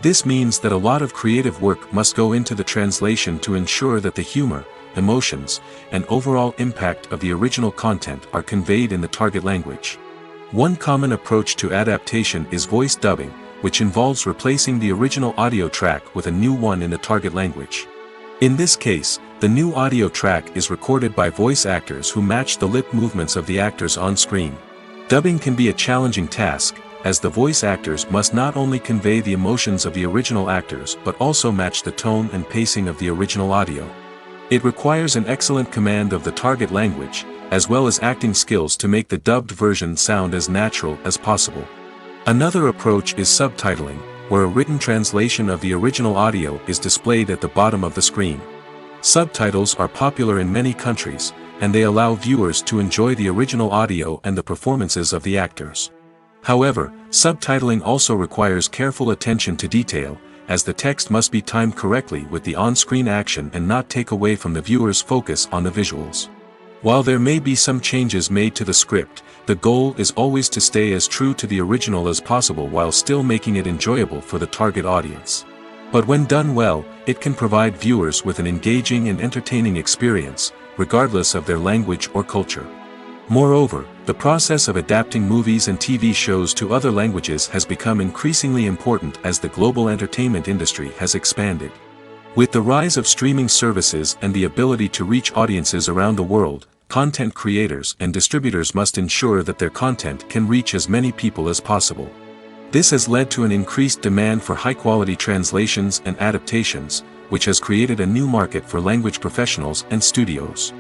This means that a lot of creative work must go into the translation to ensure that the humor, emotions, and overall impact of the original content are conveyed in the target language. One common approach to adaptation is voice dubbing, which involves replacing the original audio track with a new one in the target language. In this case, the new audio track is recorded by voice actors who match the lip movements of the actors on screen. Dubbing can be a challenging task, as the voice actors must not only convey the emotions of the original actors but also match the tone and pacing of the original audio. It requires an excellent command of the target language, as well as acting skills to make the dubbed version sound as natural as possible. Another approach is subtitling, where a written translation of the original audio is displayed at the bottom of the screen. Subtitles are popular in many countries, and they allow viewers to enjoy the original audio and the performances of the actors. However, subtitling also requires careful attention to detail, as the text must be timed correctly with the on-screen action and not take away from the viewer's focus on the visuals. While there may be some changes made to the script, the goal is always to stay as true to the original as possible while still making it enjoyable for the target audience. But when done well, it can provide viewers with an engaging and entertaining experience, regardless of their language or culture. Moreover, the process of adapting movies and TV shows to other languages has become increasingly important as the global entertainment industry has expanded. With the rise of streaming services and the ability to reach audiences around the world, content creators and distributors must ensure that their content can reach as many people as possible. This has led to an increased demand for high-quality translations and adaptations, which has created a new market for language professionals and studios.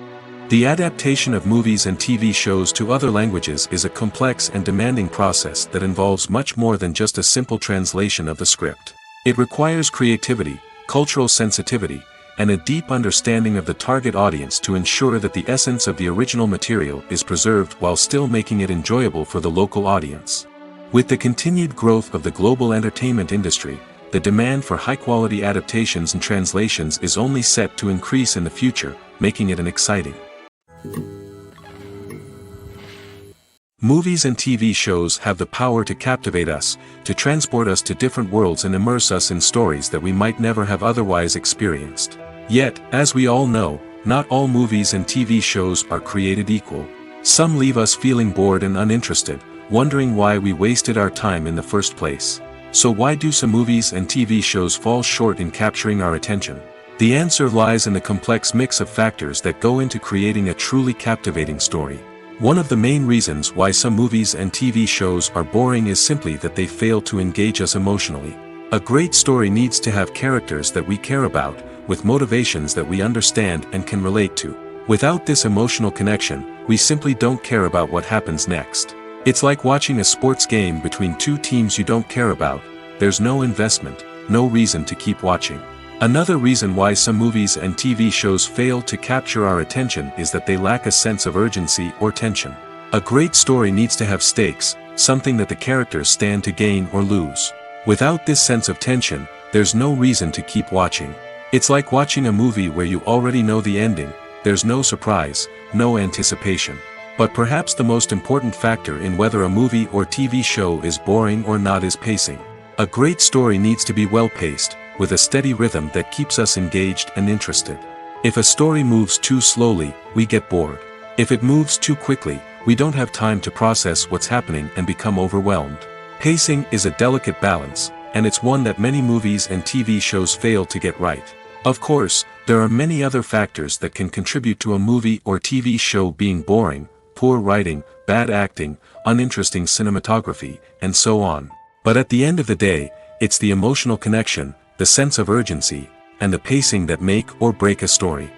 The adaptation of movies and TV shows to other languages is a complex and demanding process that involves much more than just a simple translation of the script. It requires creativity, cultural sensitivity, and a deep understanding of the target audience to ensure that the essence of the original material is preserved while still making it enjoyable for the local audience. With the continued growth of the global entertainment industry, the demand for high-quality adaptations and translations is only set to increase in the future, making it an exciting. Movies and TV shows have the power to captivate us, to transport us to different worlds and immerse us in stories that we might never have otherwise experienced. Yet, as we all know, not all movies and TV shows are created equal. Some leave us feeling bored and uninterested, wondering why we wasted our time in the first place. So why do some movies and TV shows fall short in capturing our attention? The answer lies in the complex mix of factors that go into creating a truly captivating story. One of the main reasons why some movies and TV shows are boring is simply that they fail to engage us emotionally. A great story needs to have characters that we care about, with motivations that we understand and can relate to. Without this emotional connection, we simply don't care about what happens next. It's like watching a sports game between two teams you don't care about. There's no investment, no reason to keep watching. Another reason why some movies and TV shows fail to capture our attention is that they lack a sense of urgency or tension. A great story needs to have stakes, something that the characters stand to gain or lose. Without this sense of tension, there's no reason to keep watching. It's like watching a movie where you already know the ending. There's no surprise, no anticipation. But perhaps the most important factor in whether a movie or TV show is boring or not is pacing. A great story needs to be well-paced, with a steady rhythm that keeps us engaged and interested. If a story moves too slowly, we get bored. If it moves too quickly, we don't have time to process what's happening and become overwhelmed. Pacing is a delicate balance, and it's one that many movies and TV shows fail to get right. Of course, there are many other factors that can contribute to a movie or TV show being boring: poor writing, bad acting, uninteresting cinematography, and so on. But at the end of the day, it's the emotional connection, the sense of urgency, and the pacing that make or break a story.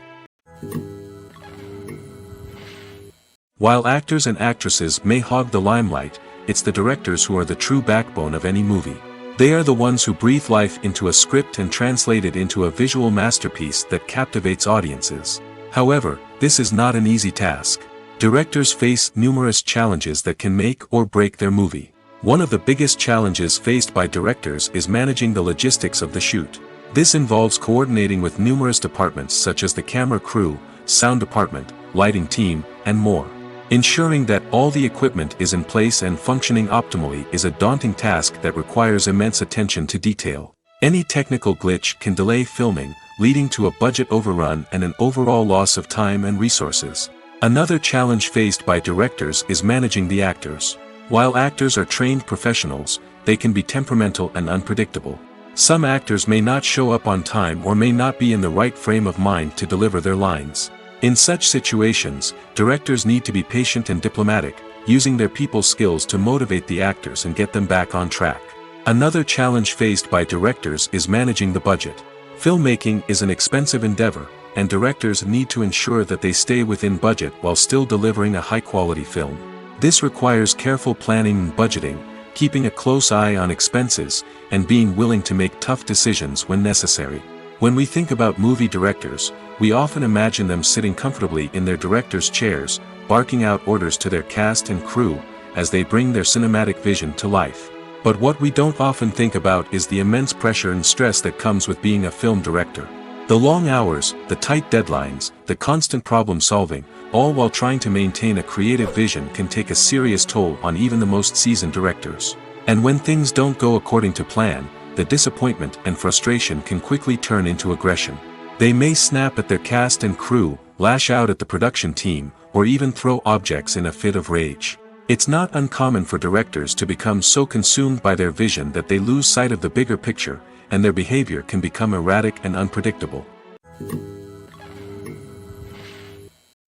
While actors and actresses may hog the limelight, it's the directors who are the true backbone of any movie. They are the ones who breathe life into a script and translate it into a visual masterpiece that captivates audiences. However, this is not an easy task. Directors face numerous challenges that can make or break their movie. One of the biggest challenges faced by directors is managing the logistics of the shoot. This involves coordinating with numerous departments such as the camera crew, sound department, lighting team, and more. Ensuring that all the equipment is in place and functioning optimally is a daunting task that requires immense attention to detail. Any technical glitch can delay filming, leading to a budget overrun and an overall loss of time and resources. Another challenge faced by directors is managing the actors. While actors are trained professionals, they can be temperamental and unpredictable. Some actors may not show up on time or may not be in the right frame of mind to deliver their lines. In such situations, directors need to be patient and diplomatic, using their people skills to motivate the actors and get them back on track. Another challenge faced by directors is managing the budget. Filmmaking is an expensive endeavor, and directors need to ensure that they stay within budget while still delivering a high-quality film. This requires careful planning and budgeting, keeping a close eye on expenses, and being willing to make tough decisions when necessary. When we think about movie directors, we often imagine them sitting comfortably in their director's chairs, barking out orders to their cast and crew, as they bring their cinematic vision to life. But what we don't often think about is the immense pressure and stress that comes with being a film director. The long hours, the tight deadlines, the constant problem solving, all while trying to maintain a creative vision can take a serious toll on even the most seasoned directors. And when things don't go according to plan, the disappointment and frustration can quickly turn into aggression. They may snap at their cast and crew, lash out at the production team, or even throw objects in a fit of rage. It's not uncommon for directors to become so consumed by their vision that they lose sight of the bigger picture, and their behavior can become erratic and unpredictable.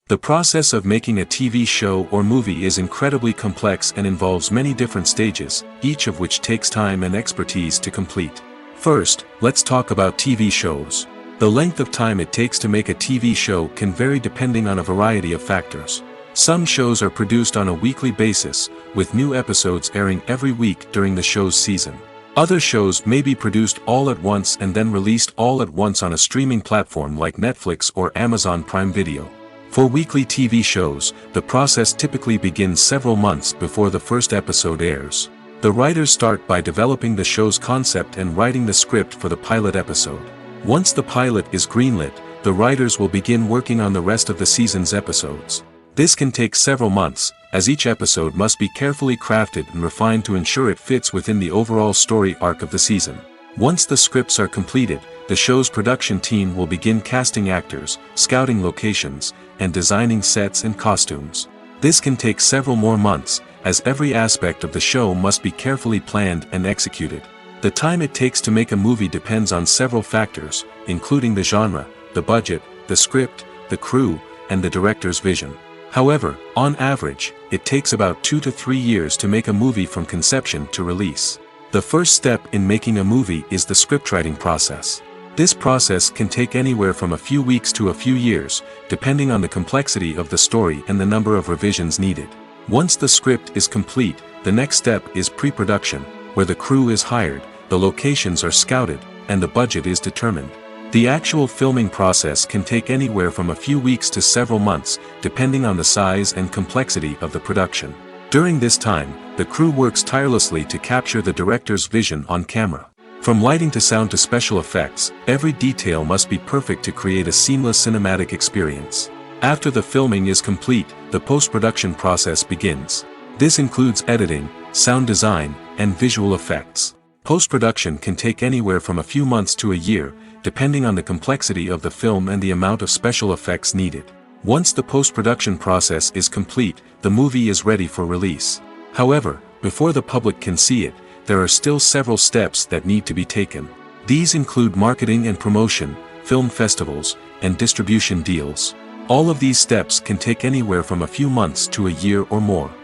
The process of making a TV show or movie is incredibly complex and involves many different stages, each of which takes time and expertise to complete. First, let's talk about TV shows. The length of time it takes to make a TV show can vary depending on a variety of factors. Some shows are produced on a weekly basis, with new episodes airing every week during the show's season. Other shows may be produced all at once and then released all at once on a streaming platform like Netflix or Amazon Prime Video. For weekly TV shows, the process typically begins several months before the first episode airs. The writers start by developing the show's concept and writing the script for the pilot episode. Once the pilot is greenlit, the writers will begin working on the rest of the season's episodes. This can take several months, as each episode must be carefully crafted and refined to ensure it fits within the overall story arc of the season. Once the scripts are completed, the show's production team will begin casting actors, scouting locations, and designing sets and costumes. This can take several more months, as every aspect of the show must be carefully planned and executed. The time it takes to make a movie depends on several factors, including the genre, the budget, the script, the crew, and the director's vision. However, on average, it takes about 2 to 3 years to make a movie from conception to release. The first step in making a movie is the scriptwriting process. This process can take anywhere from a few weeks to a few years, depending on the complexity of the story and the number of revisions needed. Once the script is complete, the next step is pre-production, where the crew is hired, the locations are scouted, and the budget is determined. The actual filming process can take anywhere from a few weeks to several months, depending on the size and complexity of the production. During this time, the crew works tirelessly to capture the director's vision on camera. From lighting to sound to special effects, every detail must be perfect to create a seamless cinematic experience. After the filming is complete, the post-production process begins. This includes editing, sound design, and visual effects. Post-production can take anywhere from a few months to a year, depending on the complexity of the film and the amount of special effects needed. Once the post-production process is complete, the movie is ready for release. However, before the public can see it, there are still several steps that need to be taken. These include marketing and promotion, film festivals, and distribution deals. All of these steps can take anywhere from a few months to a year or more.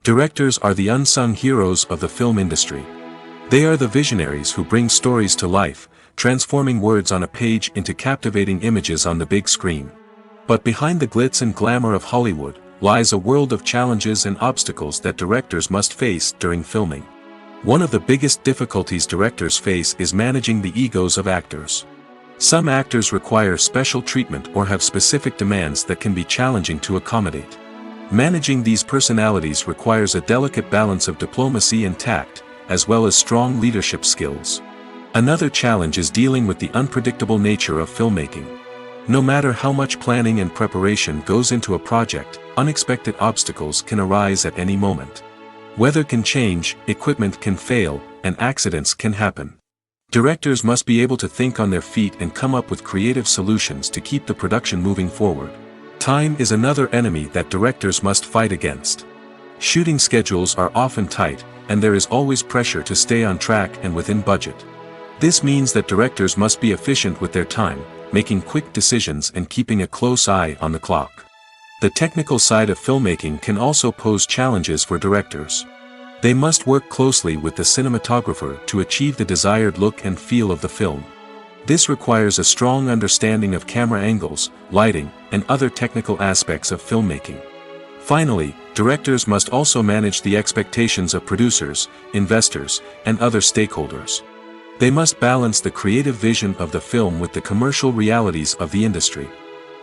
Directors are the unsung heroes of the film industry. They are the visionaries who bring stories to life, transforming words on a page into captivating images on the big screen. But behind the glitz and glamour of Hollywood, lies a world of challenges and obstacles that directors must face during filming. One of the biggest difficulties directors face is managing the egos of actors. Some actors require special treatment or have specific demands that can be challenging to accommodate. Managing these personalities requires a delicate balance of diplomacy and tact, as well as strong leadership skills. Another challenge is dealing with the unpredictable nature of filmmaking. No matter how much planning and preparation goes into a project, unexpected obstacles can arise at any moment. Weather can change, equipment can fail, and accidents can happen. Directors must be able to think on their feet and come up with creative solutions to keep the production moving forward. Time is another enemy that directors must fight against. Shooting schedules are often tight, and there is always pressure to stay on track and within budget. This means that directors must be efficient with their time, making quick decisions and keeping a close eye on the clock. The technical side of filmmaking can also pose challenges for directors. They must work closely with the cinematographer to achieve the desired look and feel of the film. This requires a strong understanding of camera angles, lighting, and other technical aspects of filmmaking. Finally, directors must also manage the expectations of producers, investors, and other stakeholders. They must balance the creative vision of the film with the commercial realities of the industry.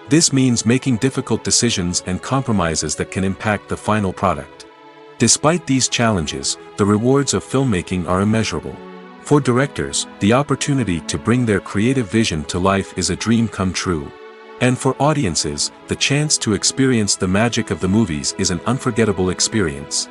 This means making difficult decisions and compromises that can impact the final product. Despite these challenges, the rewards of filmmaking are immeasurable. For directors, the opportunity to bring their creative vision to life is a dream come true. And for audiences, the chance to experience the magic of the movies is an unforgettable experience.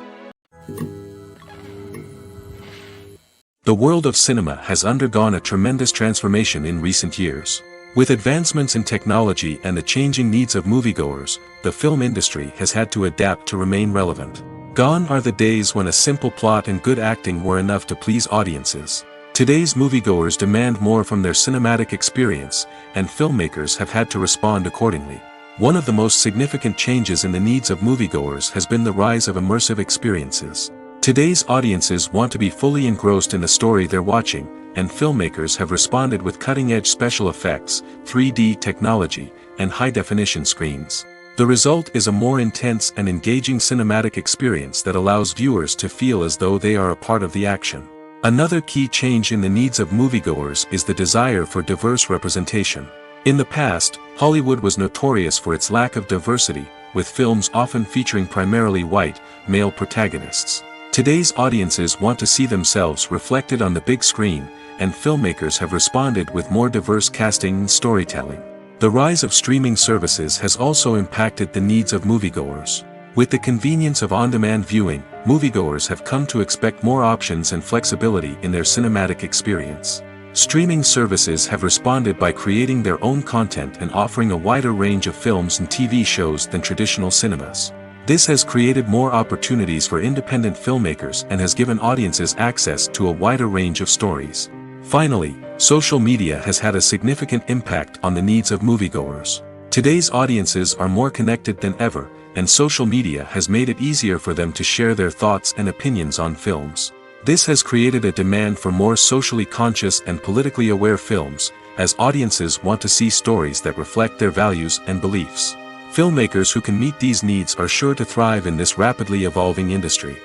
The world of cinema has undergone a tremendous transformation in recent years. With advancements in technology and the changing needs of moviegoers, the film industry has had to adapt to remain relevant. Gone are the days when a simple plot and good acting were enough to please audiences. Today's moviegoers demand more from their cinematic experience, and filmmakers have had to respond accordingly. One of the most significant changes in the needs of moviegoers has been the rise of immersive experiences. Today's audiences want to be fully engrossed in the story they're watching, and filmmakers have responded with cutting-edge special effects, 3D technology, and high-definition screens. The result is a more intense and engaging cinematic experience that allows viewers to feel as though they are a part of the action. Another key change in the needs of moviegoers is the desire for diverse representation. In the past, Hollywood was notorious for its lack of diversity, with films often featuring primarily white, male protagonists. Today's audiences want to see themselves reflected on the big screen, and filmmakers have responded with more diverse casting and storytelling. The rise of streaming services has also impacted the needs of moviegoers. With the convenience of on-demand viewing, moviegoers have come to expect more options and flexibility in their cinematic experience. Streaming services have responded by creating their own content and offering a wider range of films and TV shows than traditional cinemas. This has created more opportunities for independent filmmakers and has given audiences access to a wider range of stories. Finally, social media has had a significant impact on the needs of moviegoers. Today's audiences are more connected than ever, and social media has made it easier for them to share their thoughts and opinions on films. This has created a demand for more socially conscious and politically aware films, as audiences want to see stories that reflect their values and beliefs. Filmmakers who can meet these needs are sure to thrive in this rapidly evolving industry.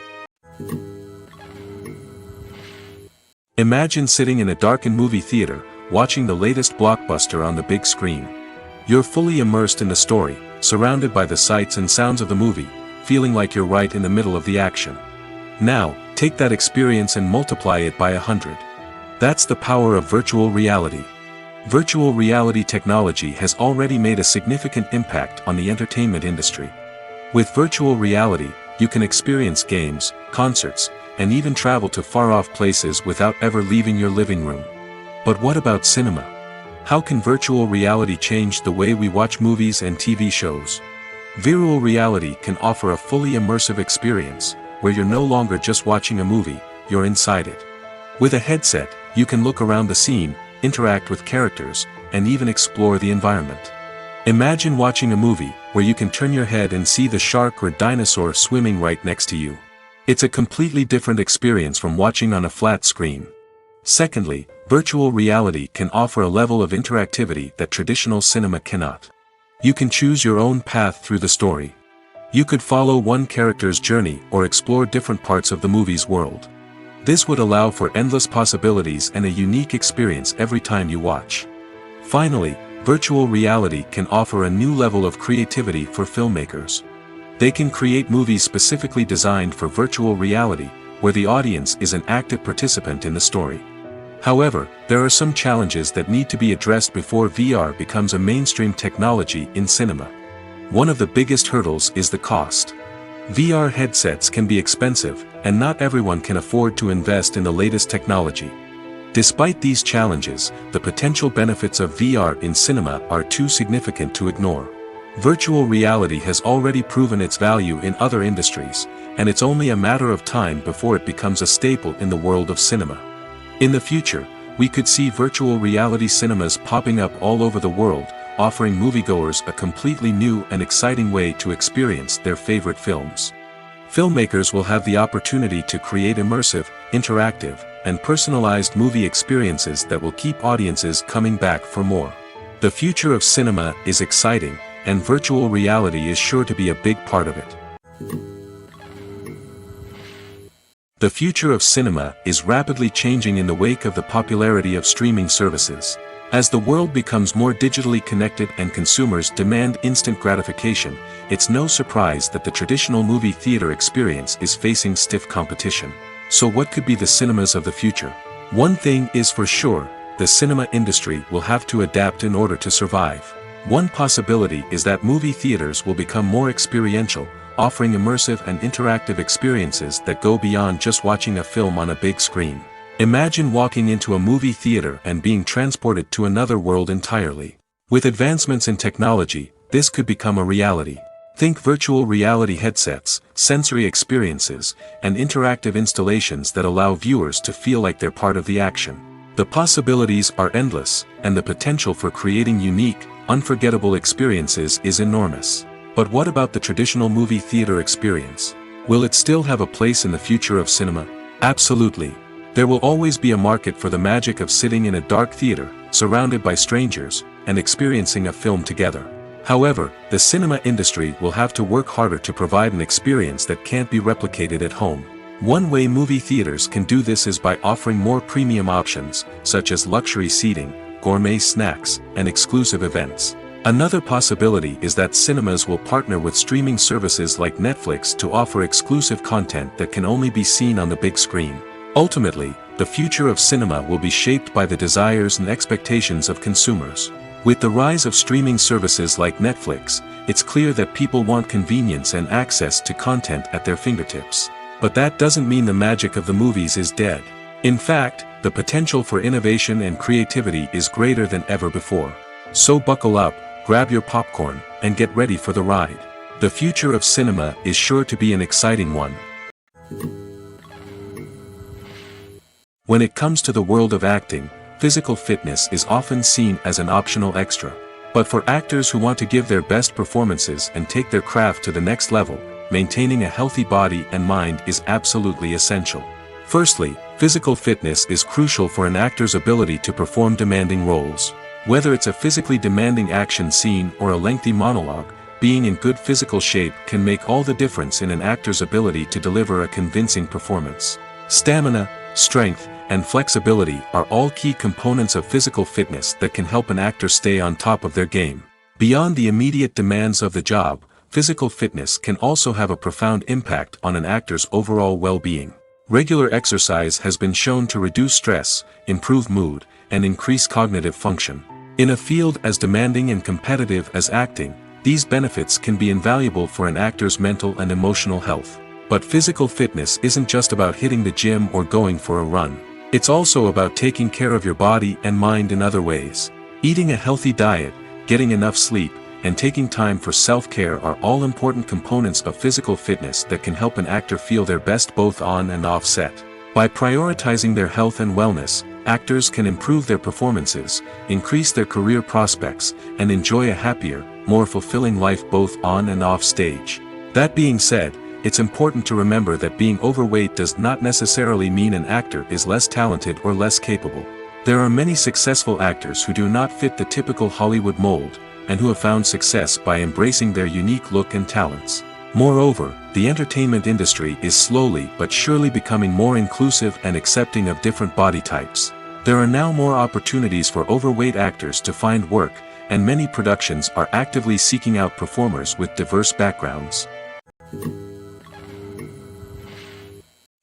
Imagine sitting in a darkened movie theater, watching the latest blockbuster on the big screen. You're fully immersed in the story, surrounded by the sights and sounds of the movie, feeling like you're right in the middle of the action. Now, take that experience and multiply it by 100. That's the power of virtual reality. Virtual reality technology has already made a significant impact on the entertainment industry. With virtual reality, you can experience games, concerts, and even travel to far-off places without ever leaving your living room. But what about cinema? How can virtual reality change the way we watch movies and TV shows? Virtual reality can offer a fully immersive experience, where you're no longer just watching a movie, you're inside it. With a headset, you can look around the scene, interact with characters, and even explore the environment. Imagine watching a movie where you can turn your head and see the shark or dinosaur swimming right next to you. It's a completely different experience from watching on a flat screen. Secondly, virtual reality can offer a level of interactivity that traditional cinema cannot. You can choose your own path through the story. You could follow one character's journey or explore different parts of the movie's world. This would allow for endless possibilities and a unique experience every time you watch. Finally, virtual reality can offer a new level of creativity for filmmakers. They can create movies specifically designed for virtual reality, where the audience is an active participant in the story. However, there are some challenges that need to be addressed before VR becomes a mainstream technology in cinema. One of the biggest hurdles is the cost. VR headsets can be expensive, and not everyone can afford to invest in the latest technology. Despite these challenges, the potential benefits of VR in cinema are too significant to ignore. Virtual reality has already proven its value in other industries, and it's only a matter of time before it becomes a staple in the world of cinema. In the future, we could see virtual reality cinemas popping up all over the world, offering moviegoers a completely new and exciting way to experience their favorite films. Filmmakers will have the opportunity to create immersive, interactive, and personalized movie experiences that will keep audiences coming back for more. The future of cinema is exciting, and virtual reality is sure to be a big part of it. The future of cinema is rapidly changing in the wake of the popularity of streaming services. As the world becomes more digitally connected and consumers demand instant gratification, it's no surprise that the traditional movie theater experience is facing stiff competition. So what could be the cinemas of the future? One thing is for sure, the cinema industry will have to adapt in order to survive. One possibility is that movie theaters will become more experiential, offering immersive and interactive experiences that go beyond just watching a film on a big screen. Imagine walking into a movie theater and being transported to another world entirely. With advancements in technology, this could become a reality. Think virtual reality headsets, sensory experiences, and interactive installations that allow viewers to feel like they're part of the action. The possibilities are endless, and the potential for creating unique, unforgettable experiences is enormous. But what about the traditional movie theater experience? Will it still have a place in the future of cinema? Absolutely. There will always be a market for the magic of sitting in a dark theater, surrounded by strangers, and experiencing a film together. However, the cinema industry will have to work harder to provide an experience that can't be replicated at home. One way movie theaters can do this is by offering more premium options, such as luxury seating, gourmet snacks, and exclusive events. Another possibility is that cinemas will partner with streaming services like Netflix to offer exclusive content that can only be seen on the big screen. Ultimately, the future of cinema will be shaped by the desires and expectations of consumers. With the rise of streaming services like Netflix, it's clear that people want convenience and access to content at their fingertips. But that doesn't mean the magic of the movies is dead. In fact, the potential for innovation and creativity is greater than ever before. So buckle up, grab your popcorn, and get ready for the ride. The future of cinema is sure to be an exciting one. When it comes to the world of acting, physical fitness is often seen as an optional extra. But for actors who want to give their best performances and take their craft to the next level, maintaining a healthy body and mind is absolutely essential. Firstly, physical fitness is crucial for an actor's ability to perform demanding roles. Whether it's a physically demanding action scene or a lengthy monologue, being in good physical shape can make all the difference in an actor's ability to deliver a convincing performance. Stamina, strength, and flexibility are all key components of physical fitness that can help an actor stay on top of their game. Beyond the immediate demands of the job, physical fitness can also have a profound impact on an actor's overall well-being. Regular exercise has been shown to reduce stress, improve mood, and increase cognitive function. In a field as demanding and competitive as acting, these benefits can be invaluable for an actor's mental and emotional health. But physical fitness isn't just about hitting the gym or going for a run. It's also about taking care of your body and mind in other ways. Eating a healthy diet, getting enough sleep, and taking time for self-care are all important components of physical fitness that can help an actor feel their best both on and off set. By prioritizing their health and wellness, actors can improve their performances, increase their career prospects, and enjoy a happier, more fulfilling life both on and off stage. That being said, it's important to remember that being overweight does not necessarily mean an actor is less talented or less capable. There are many successful actors who do not fit the typical Hollywood mold, and who have found success by embracing their unique look and talents. Moreover, the entertainment industry is slowly but surely becoming more inclusive and accepting of different body types. There are now more opportunities for overweight actors to find work, and many productions are actively seeking out performers with diverse backgrounds.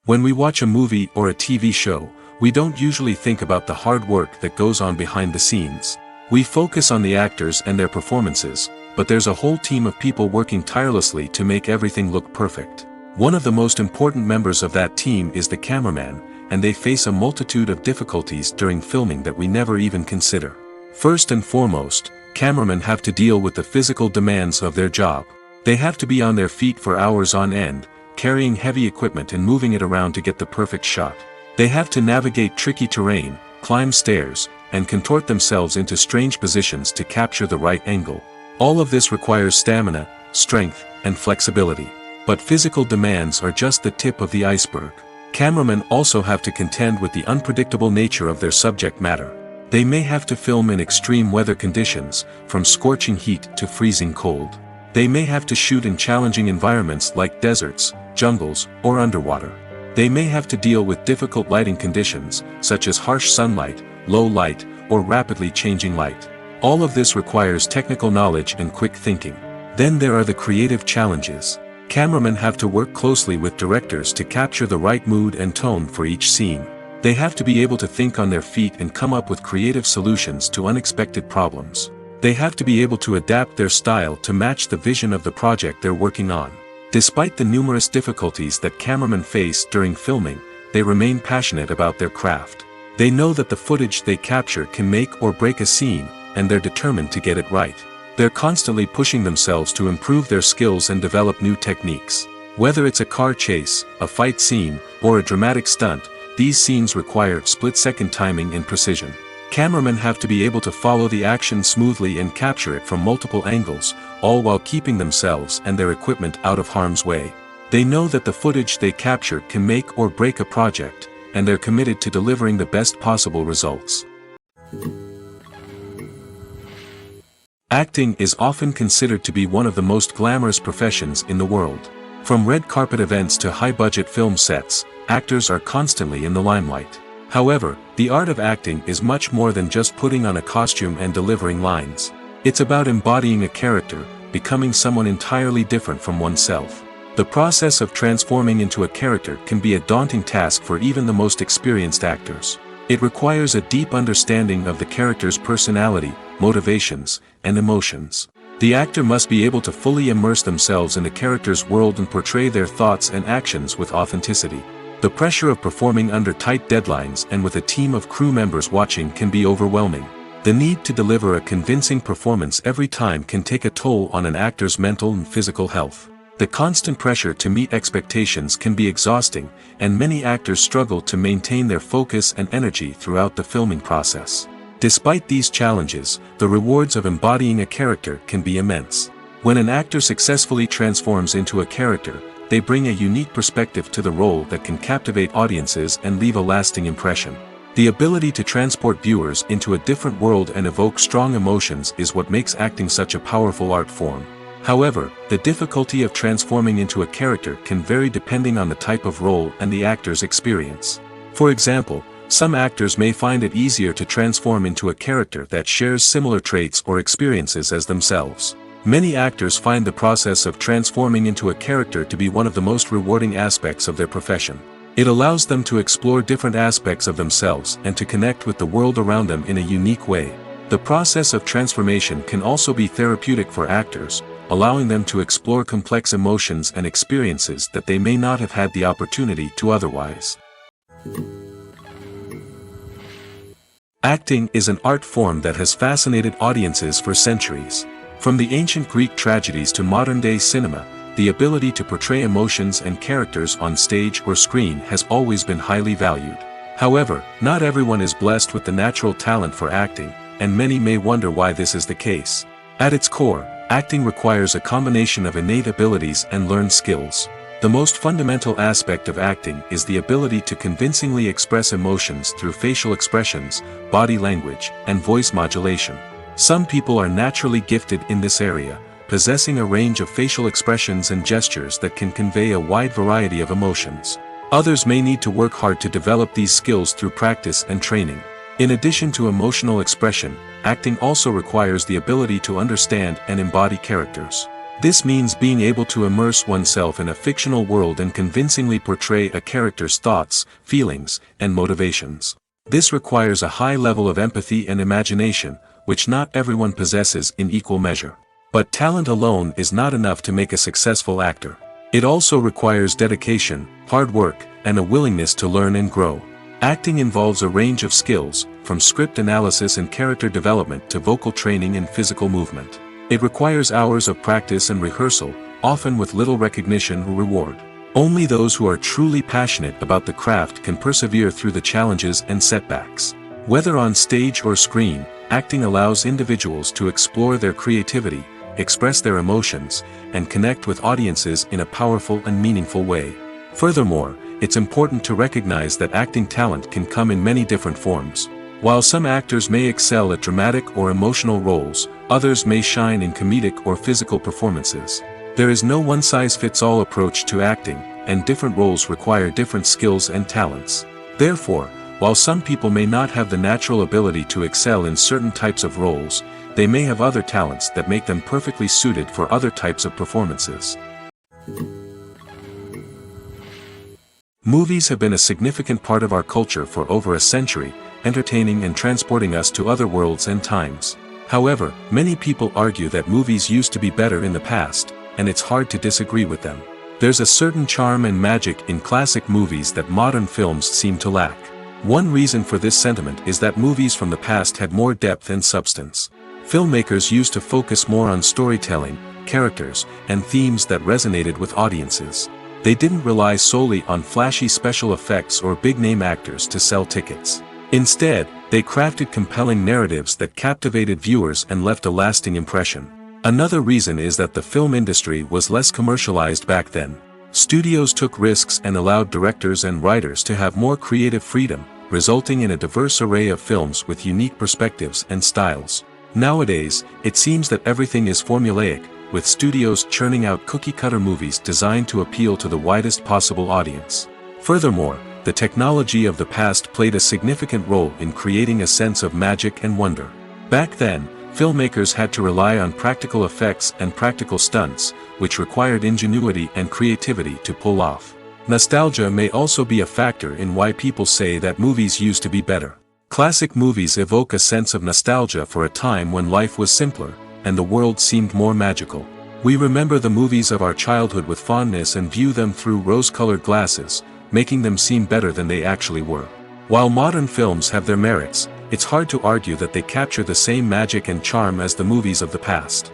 When we watch a movie or a TV show, we don't usually think about the hard work that goes on behind the scenes. We focus on the actors and their performances, but there's a whole team of people working tirelessly to make everything look perfect. One of the most important members of that team is the cameraman, and they face a multitude of difficulties during filming that we never even consider. First and foremost, cameramen have to deal with the physical demands of their job. They have to be on their feet for hours on end, carrying heavy equipment and moving it around to get the perfect shot. They have to navigate tricky terrain, climb stairs, and contort themselves into strange positions to capture the right angle. All of this requires stamina, strength, and flexibility. But physical demands are just the tip of the iceberg. Cameramen also have to contend with the unpredictable nature of their subject matter. They may have to film in extreme weather conditions, from scorching heat to freezing cold. They may have to shoot in challenging environments like deserts, jungles, or underwater. They may have to deal with difficult lighting conditions, such as harsh sunlight, low light, or rapidly changing light. All of this requires technical knowledge and quick thinking. Then there are the creative challenges. Cameramen have to work closely with directors to capture the right mood and tone for each scene. They have to be able to think on their feet and come up with creative solutions to unexpected problems. They have to be able to adapt their style to match the vision of the project they're working on. Despite the numerous difficulties that cameramen face during filming, they remain passionate about their craft. They know that the footage they capture can make or break a scene, and they're determined to get it right. They're constantly pushing themselves to improve their skills and develop new techniques. Whether it's a car chase, a fight scene, or a dramatic stunt, these scenes require split-second timing and precision. Cameramen have to be able to follow the action smoothly and capture it from multiple angles, all while keeping themselves and their equipment out of harm's way. They know that the footage they capture can make or break a project, and they're committed to delivering the best possible results. Acting is often considered to be one of the most glamorous professions in the world. From red carpet events to high-budget film sets, actors are constantly in the limelight. However, the art of acting is much more than just putting on a costume and delivering lines. It's about embodying a character, becoming someone entirely different from oneself. The process of transforming into a character can be a daunting task for even the most experienced actors. It requires a deep understanding of the character's personality, motivations, and emotions. The actor must be able to fully immerse themselves in the character's world and portray their thoughts and actions with authenticity. The pressure of performing under tight deadlines and with a team of crew members watching can be overwhelming. The need to deliver a convincing performance every time can take a toll on an actor's mental and physical health. The constant pressure to meet expectations can be exhausting, and many actors struggle to maintain their focus and energy throughout the filming process. Despite these challenges, the rewards of embodying a character can be immense. When an actor successfully transforms into a character, they bring a unique perspective to the role that can captivate audiences and leave a lasting impression. The ability to transport viewers into a different world and evoke strong emotions is what makes acting such a powerful art form. However, the difficulty of transforming into a character can vary depending on the type of role and the actor's experience. For example, some actors may find it easier to transform into a character that shares similar traits or experiences as themselves. Many actors find the process of transforming into a character to be one of the most rewarding aspects of their profession. It allows them to explore different aspects of themselves and to connect with the world around them in a unique way. The process of transformation can also be therapeutic for actors, allowing them to explore complex emotions and experiences that they may not have had the opportunity to otherwise. Acting is an art form that has fascinated audiences for centuries. From the ancient Greek tragedies to modern-day cinema, the ability to portray emotions and characters on stage or screen has always been highly valued. However, not everyone is blessed with the natural talent for acting, and many may wonder why this is the case. At its core, acting requires a combination of innate abilities and learned skills. The most fundamental aspect of acting is the ability to convincingly express emotions through facial expressions, body language, and voice modulation. Some people are naturally gifted in this area, possessing a range of facial expressions and gestures that can convey a wide variety of emotions. Others may need to work hard to develop these skills through practice and training. In addition to emotional expression, acting also requires the ability to understand and embody characters. This means being able to immerse oneself in a fictional world and convincingly portray a character's thoughts, feelings, and motivations. This requires a high level of empathy and imagination, which not everyone possesses in equal measure. But talent alone is not enough to make a successful actor. It also requires dedication, hard work, and a willingness to learn and grow. Acting involves a range of skills, from script analysis and character development to vocal training and physical movement. It requires hours of practice and rehearsal, often with little recognition or reward. Only those who are truly passionate about the craft can persevere through the challenges and setbacks. Whether on stage or screen, acting allows individuals to explore their creativity, express their emotions, and connect with audiences in a powerful and meaningful way. Furthermore, it's important to recognize that acting talent can come in many different forms. While some actors may excel at dramatic or emotional roles, others may shine in comedic or physical performances. There is no one-size-fits-all approach to acting, and different roles require different skills and talents. Therefore, while some people may not have the natural ability to excel in certain types of roles, they may have other talents that make them perfectly suited for other types of performances. Movies have been a significant part of our culture for over a century, entertaining and transporting us to other worlds and times. However, many people argue that movies used to be better in the past, and it's hard to disagree with them. There's a certain charm and magic in classic movies that modern films seem to lack. One reason for this sentiment is that movies from the past had more depth and substance. Filmmakers used to focus more on storytelling, characters, and themes that resonated with audiences. They didn't rely solely on flashy special effects or big-name actors to sell tickets. Instead, they crafted compelling narratives that captivated viewers and left a lasting impression. Another reason is that the film industry was less commercialized back then. Studios took risks and allowed directors and writers to have more creative freedom, resulting in a diverse array of films with unique perspectives and styles. Nowadays, it seems that everything is formulaic, with studios churning out cookie-cutter movies designed to appeal to the widest possible audience. Furthermore, the technology of the past played a significant role in creating a sense of magic and wonder. Back then, filmmakers had to rely on practical effects and practical stunts, which required ingenuity and creativity to pull off. Nostalgia may also be a factor in why people say that movies used to be better. Classic movies evoke a sense of nostalgia for a time when life was simpler, and the world seemed more magical. We remember the movies of our childhood with fondness and view them through rose-colored glasses, making them seem better than they actually were. While modern films have their merits, it's hard to argue that they capture the same magic and charm as the movies of the past.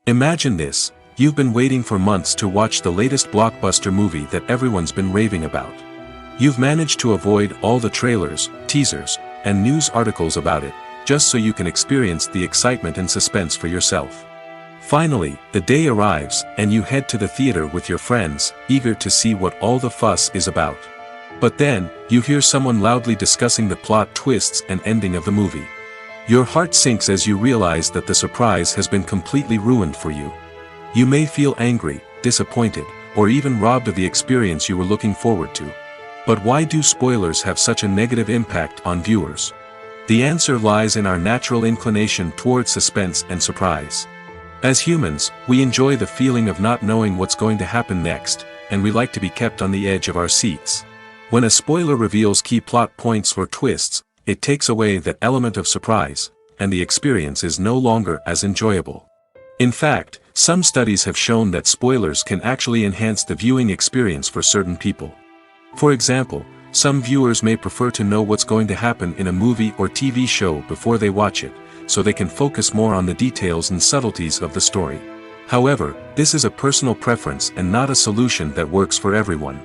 Imagine this: you've been waiting for months to watch the latest blockbuster movie that everyone's been raving about. You've managed to avoid all the trailers, teasers, and news articles about it, just so you can experience the excitement and suspense for yourself. Finally, the day arrives, and you head to the theater with your friends, eager to see what all the fuss is about. But then, you hear someone loudly discussing the plot twists and ending of the movie. Your heart sinks as you realize that the surprise has been completely ruined for you. You may feel angry, disappointed, or even robbed of the experience you were looking forward to. But why do spoilers have such a negative impact on viewers? The answer lies in our natural inclination toward suspense and surprise. As humans, we enjoy the feeling of not knowing what's going to happen next, and we like to be kept on the edge of our seats. When a spoiler reveals key plot points or twists, it takes away that element of surprise, and the experience is no longer as enjoyable. In fact, some studies have shown that spoilers can actually enhance the viewing experience for certain people. For example, some viewers may prefer to know what's going to happen in a movie or TV show before they watch it, so they can focus more on the details and subtleties of the story. However, this is a personal preference and not a solution that works for everyone.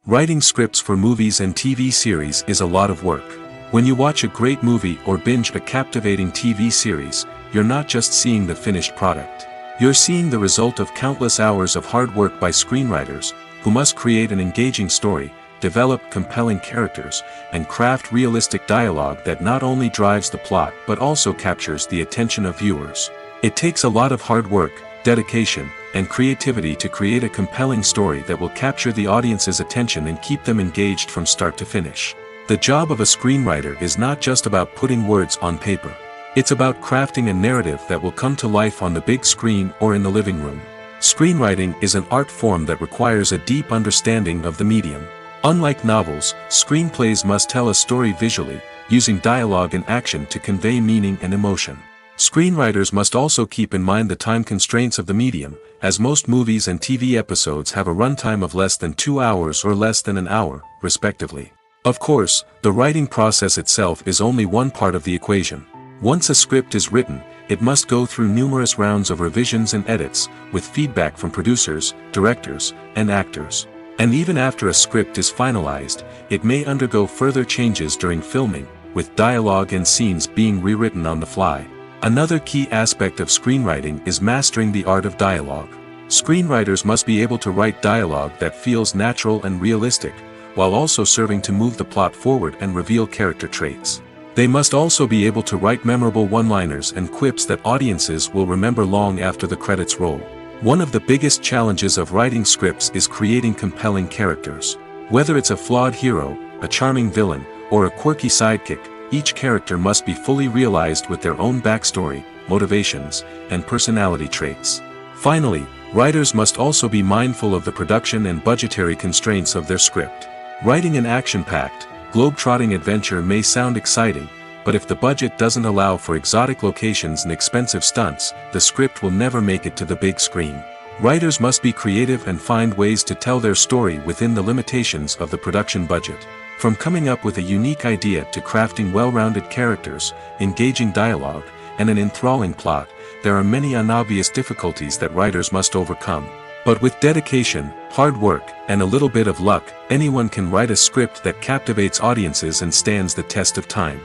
Writing scripts for movies and TV series is a lot of work. When you watch a great movie or binge a captivating TV series, you're not just seeing the finished product. You're seeing the result of countless hours of hard work by screenwriters, who must create an engaging story, develop compelling characters, and craft realistic dialogue that not only drives the plot but also captures the attention of viewers. It takes a lot of hard work, dedication, and creativity to create a compelling story that will capture the audience's attention and keep them engaged from start to finish. The job of a screenwriter is not just about putting words on paper. It's about crafting a narrative that will come to life on the big screen or in the living room. Screenwriting is an art form that requires a deep understanding of the medium. Unlike novels, screenplays must tell a story visually, using dialogue and action to convey meaning and emotion. Screenwriters must also keep in mind the time constraints of the medium, as most movies and TV episodes have a runtime of less than 2 hours or less than an hour, respectively. Of course, the writing process itself is only one part of the equation. Once a script is written, it must go through numerous rounds of revisions and edits, with feedback from producers, directors, and actors. And even after a script is finalized, it may undergo further changes during filming, with dialogue and scenes being rewritten on the fly. Another key aspect of screenwriting is mastering the art of dialogue. Screenwriters must be able to write dialogue that feels natural and realistic, while also serving to move the plot forward and reveal character traits. They must also be able to write memorable one-liners and quips that audiences will remember long after the credits roll. One of the biggest challenges of writing scripts is creating compelling characters. Whether it's a flawed hero, a charming villain, or a quirky sidekick, each character must be fully realized with their own backstory, motivations, and personality traits. Finally, writers must also be mindful of the production and budgetary constraints of their script. Writing an action-packed, globe-trotting adventure may sound exciting, but if the budget doesn't allow for exotic locations and expensive stunts, the script will never make it to the big screen. Writers must be creative and find ways to tell their story within the limitations of the production budget. From coming up with a unique idea to crafting well-rounded characters, engaging dialogue, and an enthralling plot, there are many unobvious difficulties that writers must overcome. But with dedication, hard work, and a little bit of luck, anyone can write a script that captivates audiences and stands the test of time.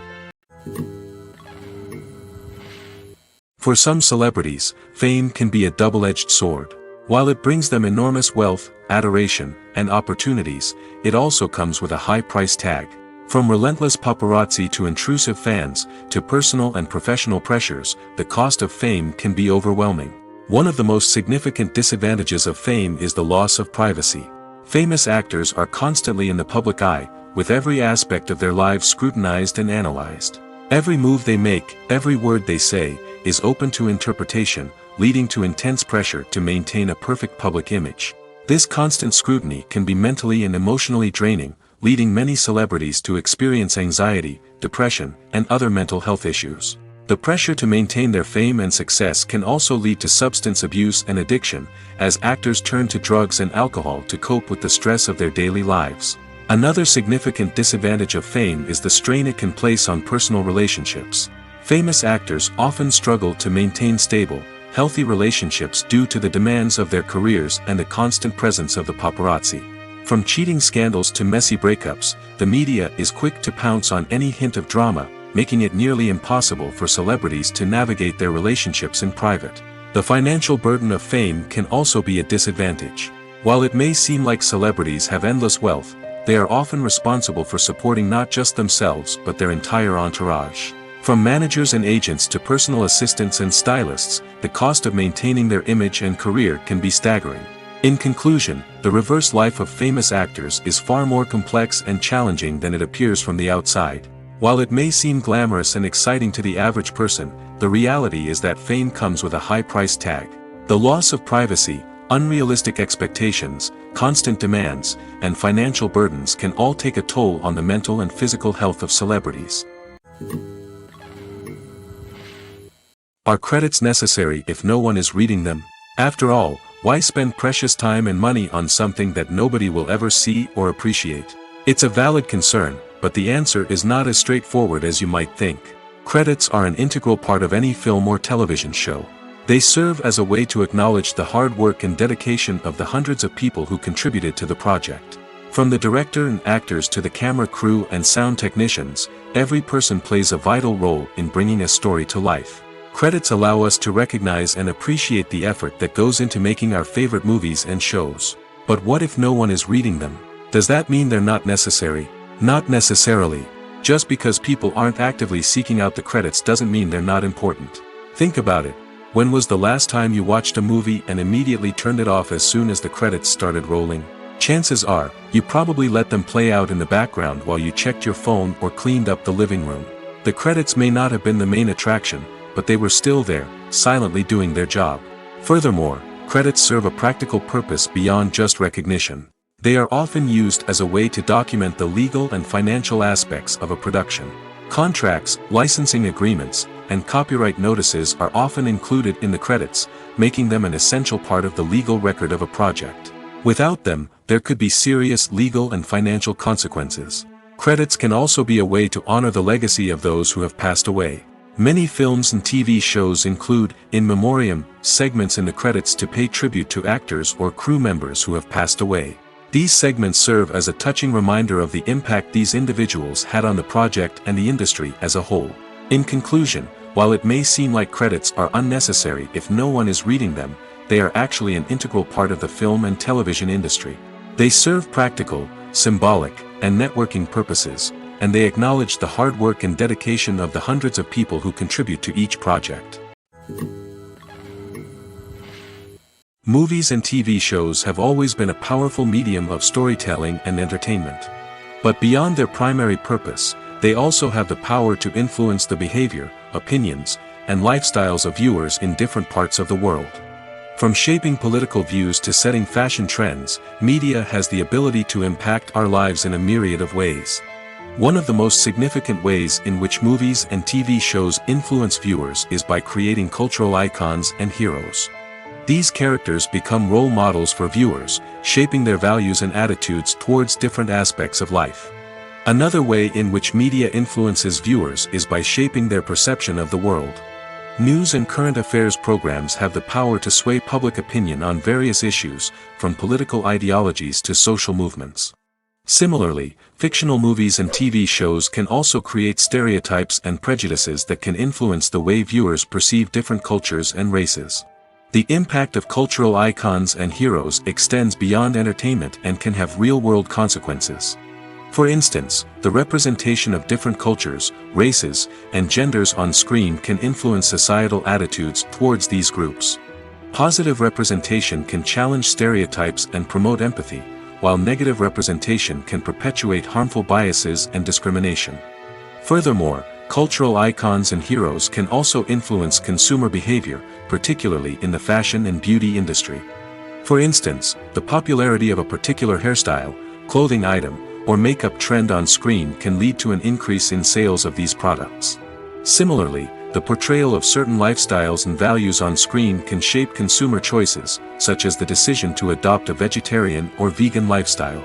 For some celebrities, fame can be a double-edged sword. While it brings them enormous wealth, adoration, and opportunities, it also comes with a high price tag. From relentless paparazzi to intrusive fans, to personal and professional pressures, the cost of fame can be overwhelming. One of the most significant disadvantages of fame is the loss of privacy. Famous actors are constantly in the public eye, with every aspect of their lives scrutinized and analyzed. Every move they make, every word they say, is open to interpretation, leading to intense pressure to maintain a perfect public image. This constant scrutiny can be mentally and emotionally draining, leading many celebrities to experience anxiety, depression, and other mental health issues. The pressure to maintain their fame and success can also lead to substance abuse and addiction, as actors turn to drugs and alcohol to cope with the stress of their daily lives. Another significant disadvantage of fame is the strain it can place on personal relationships. Famous actors often struggle to maintain stable, healthy relationships due to the demands of their careers and the constant presence of the paparazzi. From cheating scandals to messy breakups, the media is quick to pounce on any hint of drama, making it nearly impossible for celebrities to navigate their relationships in private. The financial burden of fame can also be a disadvantage. While it may seem like celebrities have endless wealth, they are often responsible for supporting not just themselves but their entire entourage. From managers and agents to personal assistants and stylists, the cost of maintaining their image and career can be staggering. In conclusion, the reverse life of famous actors is far more complex and challenging than it appears from the outside. While it may seem glamorous and exciting to the average person, the reality is that fame comes with a high price tag. The loss of privacy, unrealistic expectations, constant demands, and financial burdens can all take a toll on the mental and physical health of celebrities. Are credits necessary if no one is reading them? After all, why spend precious time and money on something that nobody will ever see or appreciate? It's a valid concern, but the answer is not as straightforward as you might think. Credits are an integral part of any film or television show. They serve as a way to acknowledge the hard work and dedication of the hundreds of people who contributed to the project. From the director and actors to the camera crew and sound technicians, every person plays a vital role in bringing a story to life. Credits allow us to recognize and appreciate the effort that goes into making our favorite movies and shows. But what if no one is reading them? Does that mean they're not necessary? Not necessarily. Just because people aren't actively seeking out the credits doesn't mean they're not important. Think about it. When was the last time you watched a movie and immediately turned it off as soon as the credits started rolling? Chances are, you probably let them play out in the background while you checked your phone or cleaned up the living room. The credits may not have been the main attraction, but they were still there, silently doing their job. Furthermore, credits serve a practical purpose beyond just recognition. They are often used as a way to document the legal and financial aspects of a production. Contracts, licensing agreements, and copyright notices are often included in the credits, making them an essential part of the legal record of a project. Without them, there could be serious legal and financial consequences. Credits can also be a way to honor the legacy of those who have passed away. Many films and TV shows include, in memoriam, segments in the credits to pay tribute to actors or crew members who have passed away. These segments serve as a touching reminder of the impact these individuals had on the project and the industry as a whole. In conclusion, while it may seem like credits are unnecessary if no one is reading them, they are actually an integral part of the film and television industry. They serve practical, symbolic, and networking purposes, and they acknowledge the hard work and dedication of the hundreds of people who contribute to each project. Movies and TV shows have always been a powerful medium of storytelling and entertainment. But beyond their primary purpose, they also have the power to influence the behavior, opinions, and lifestyles of viewers in different parts of the world. From shaping political views to setting fashion trends, media has the ability to impact our lives in a myriad of ways. One of the most significant ways in which movies and TV shows influence viewers is by creating cultural icons and heroes. These characters become role models for viewers, shaping their values and attitudes towards different aspects of life. Another way in which media influences viewers is by shaping their perception of the world. News and current affairs programs have the power to sway public opinion on various issues, from political ideologies to social movements. Similarly, fictional movies and TV shows can also create stereotypes and prejudices that can influence the way viewers perceive different cultures and races. The impact of cultural icons and heroes extends beyond entertainment and can have real-world consequences. For instance, the representation of different cultures, races, and genders on screen can influence societal attitudes towards these groups. Positive representation can challenge stereotypes and promote empathy, while negative representation can perpetuate harmful biases and discrimination. Furthermore, cultural icons and heroes can also influence consumer behavior, particularly in the fashion and beauty industry. For instance, the popularity of a particular hairstyle, clothing item, or makeup trend on screen can lead to an increase in sales of these products. Similarly, the portrayal of certain lifestyles and values on screen can shape consumer choices, such as the decision to adopt a vegetarian or vegan lifestyle.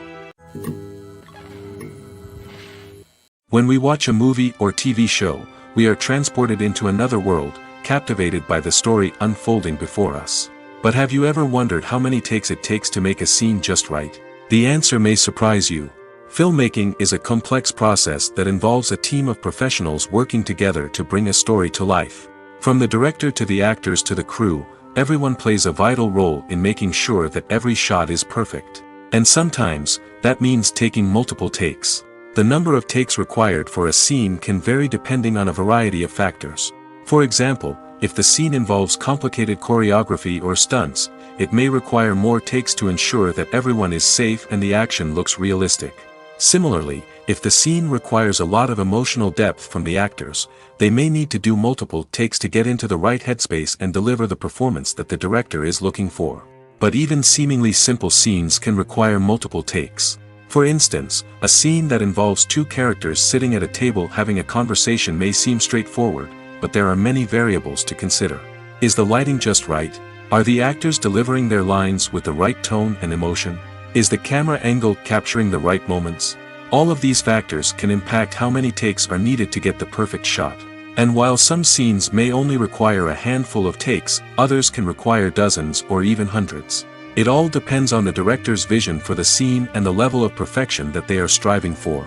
When we watch a movie or TV show, we are transported into another world, captivated by the story unfolding before us. But have you ever wondered how many takes it takes to make a scene just right? The answer may surprise you. Filmmaking is a complex process that involves a team of professionals working together to bring a story to life. From the director to the actors to the crew, everyone plays a vital role in making sure that every shot is perfect. And sometimes, that means taking multiple takes. The number of takes required for a scene can vary depending on a variety of factors. For example, if the scene involves complicated choreography or stunts, it may require more takes to ensure that everyone is safe and the action looks realistic. Similarly, if the scene requires a lot of emotional depth from the actors, they may need to do multiple takes to get into the right headspace and deliver the performance that the director is looking for. But even seemingly simple scenes can require multiple takes. For instance, a scene that involves two characters sitting at a table having a conversation may seem straightforward, but there are many variables to consider. Is the lighting just right? Are the actors delivering their lines with the right tone and emotion? Is the camera angle capturing the right moments? All of these factors can impact how many takes are needed to get the perfect shot. And while some scenes may only require a handful of takes, others can require dozens or even hundreds. It all depends on the director's vision for the scene and the level of perfection that they are striving for.